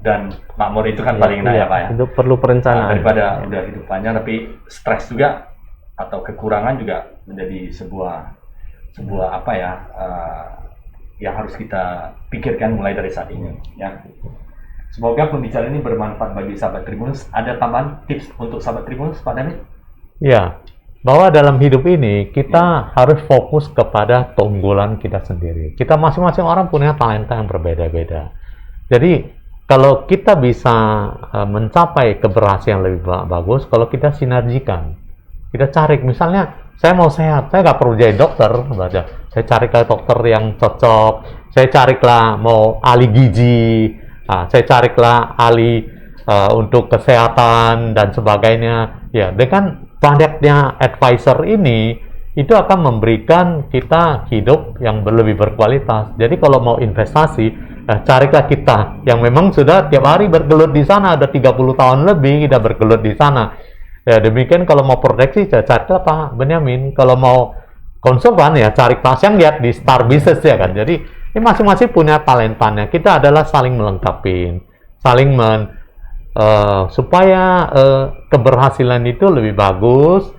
dan makmur. Itu kan paling enak, ya Pak, ya. Itu perlu perencanaan. Daripada udah hidup panjang tapi stres juga atau kekurangan juga menjadi sebuah apa ya, yang harus kita pikirkan mulai dari saat ini, ya. Semoga pembicaraan ini bermanfaat bagi sahabat Tribuners. Ada tambahan tips untuk sahabat Tribuners, Pak Damit? Ya, bahwa dalam hidup ini kita harus fokus kepada keunggulan kita sendiri. Kita masing-masing orang punya talenta yang berbeda-beda. Jadi kalau kita bisa mencapai keberhasilan lebih bagus, kalau kita sinergikan, kita cari, misalnya saya mau sehat, saya nggak perlu jadi dokter, saya cari ke dokter yang cocok, saya carilah mau ahli gizi, saya carilah ahli untuk kesehatan dan sebagainya. Ya, dengan banyaknya advisor ini, itu akan memberikan kita hidup yang lebih berkualitas. Jadi kalau mau investasi, carilah kita yang memang sudah tiap hari bergelut di sana, ada 30 tahun lebih kita bergelut di sana. Ya, demikian kalau mau proteksi, carilah Pak Benyamin. Kalau mau konsultan, ya cari Pak Syang lihat di Star Business, ya kan. Jadi ini masing-masing punya talentanya. Kita adalah saling melengkapi, saling supaya keberhasilan itu lebih bagus.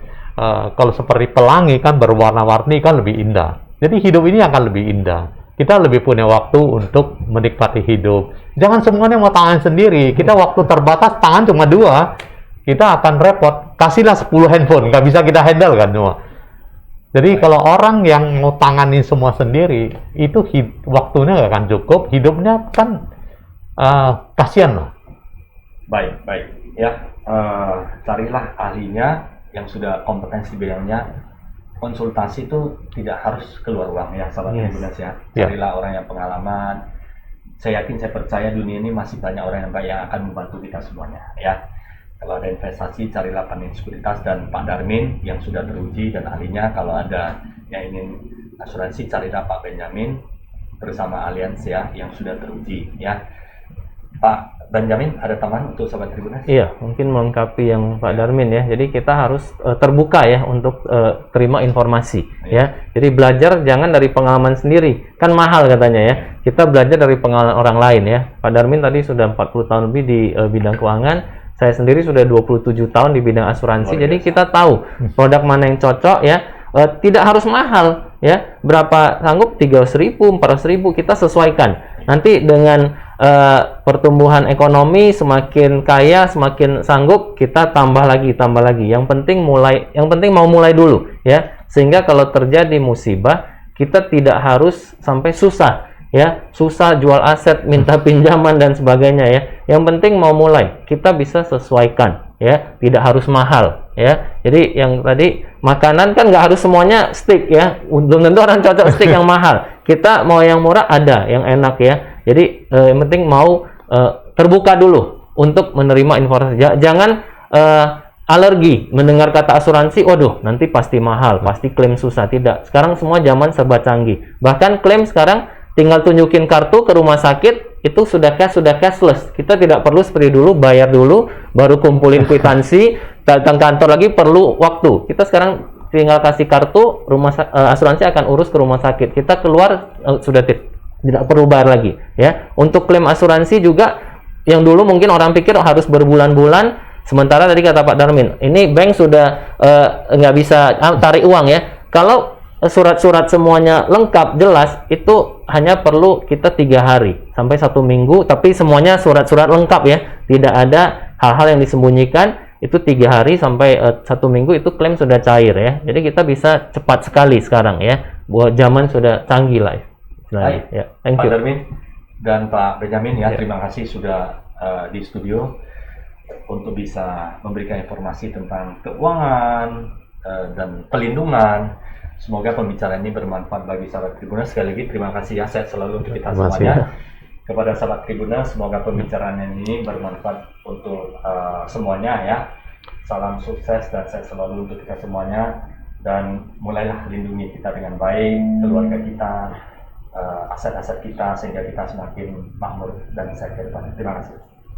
Kalau seperti pelangi kan berwarna-warni kan lebih indah. Jadi hidup ini akan lebih indah. Kita lebih punya waktu untuk menikmati hidup. Jangan semuanya mau tangan sendiri. Kita waktu terbatas, tangan cuma 2. Kita akan repot. Kasihlah 10 handphone, nggak bisa kita handle kan semua. Jadi kalau orang yang mau tangani semua sendiri, itu waktunya nggak akan cukup, hidupnya kan kasihan loh. Baik, ya. Carilah ahlinya yang sudah kompetensi bidangnya. Konsultasi itu tidak harus keluar uang, ya sahabat Tribuners, ya. Carilah orang yang pengalaman. Saya yakin, saya percaya dunia ini masih banyak orang yang baik yang akan membantu kita semuanya, ya. Kalau ada investasi, carilah Pandin Sekuritas dan Pak Darmin yang sudah teruji dan ahlinya. Kalau ada yang ingin asuransi, carilah Pak Benyamin bersama Allianz, ya, yang sudah teruji, ya. Pak Benyamin, ada tambahan untuk sahabat Tribuners? Iya, mungkin melengkapi yang Pak Darmin, ya. Jadi kita harus terbuka, ya, untuk terima informasi, ya. Jadi belajar jangan dari pengalaman sendiri, kan mahal katanya, ya. Kita belajar dari pengalaman orang lain, ya. Pak Darmin tadi sudah 40 tahun lebih di bidang keuangan. Saya sendiri sudah 27 tahun di bidang asuransi. Jadi kita tahu produk mana yang cocok, ya. Tidak harus mahal, ya. Berapa sanggup, 300.000, 400.000, kita sesuaikan. Nanti dengan pertumbuhan ekonomi semakin kaya, semakin sanggup, kita tambah lagi. Yang penting mau mulai dulu, ya. Sehingga kalau terjadi musibah, kita tidak harus sampai susah, ya. Susah jual aset, minta pinjaman dan sebagainya, ya. Yang penting mau mulai, kita bisa sesuaikan, ya. Tidak harus mahal, ya. Jadi yang tadi makanan kan nggak harus semuanya steak, ya. Belum tentu orang cocok steak yang mahal. Kita mau yang murah, ada yang enak, ya. Jadi yang penting mau terbuka dulu untuk menerima informasi. Jangan alergi mendengar kata asuransi, waduh nanti pasti mahal, pasti klaim susah. Tidak. Sekarang semua zaman serba canggih. Bahkan klaim sekarang tinggal tunjukin kartu ke rumah sakit, itu sudah cashless. Kita tidak perlu seperti dulu, bayar dulu, baru kumpulin kwitansi, datang kantor lagi perlu waktu. Kita sekarang tinggal kasih kartu, asuransi akan urus ke rumah sakit. Kita keluar sudah tidak perlu bayar lagi, ya. Untuk klaim asuransi juga, yang dulu mungkin orang pikir harus berbulan-bulan, sementara tadi kata Pak Darmin, ini bank sudah nggak bisa tarik uang, ya. Kalau surat-surat semuanya lengkap, jelas, itu hanya perlu kita 3 hari sampai 1 minggu, tapi semuanya surat-surat lengkap, ya. Tidak ada hal-hal yang disembunyikan. itu 3 hari sampai 1 minggu itu klaim sudah cair ya. Jadi kita bisa cepat sekali sekarang ya. Buat zaman sudah canggih lah. Baik, Ya, thank Pak you. Darmin dan Pak Benjamin ya, Ya. terima kasih sudah di studio untuk bisa memberikan informasi tentang keuangan dan pelindungan. Semoga pembicaraan ini bermanfaat bagi sahabat Tribuners. Sekali lagi terima kasih ya, sehat selalu untuk kita Terima kasih. semuanya. Kepada sahabat Tribuners, semoga pembicaraan ini bermanfaat untuk semuanya ya. Salam sukses dan sehat selalu untuk kita semuanya. Dan mulailah lindungi kita dengan baik, keluarga kita, aset-aset kita, sehingga kita semakin makmur dan sehat ke depan. Terima kasih.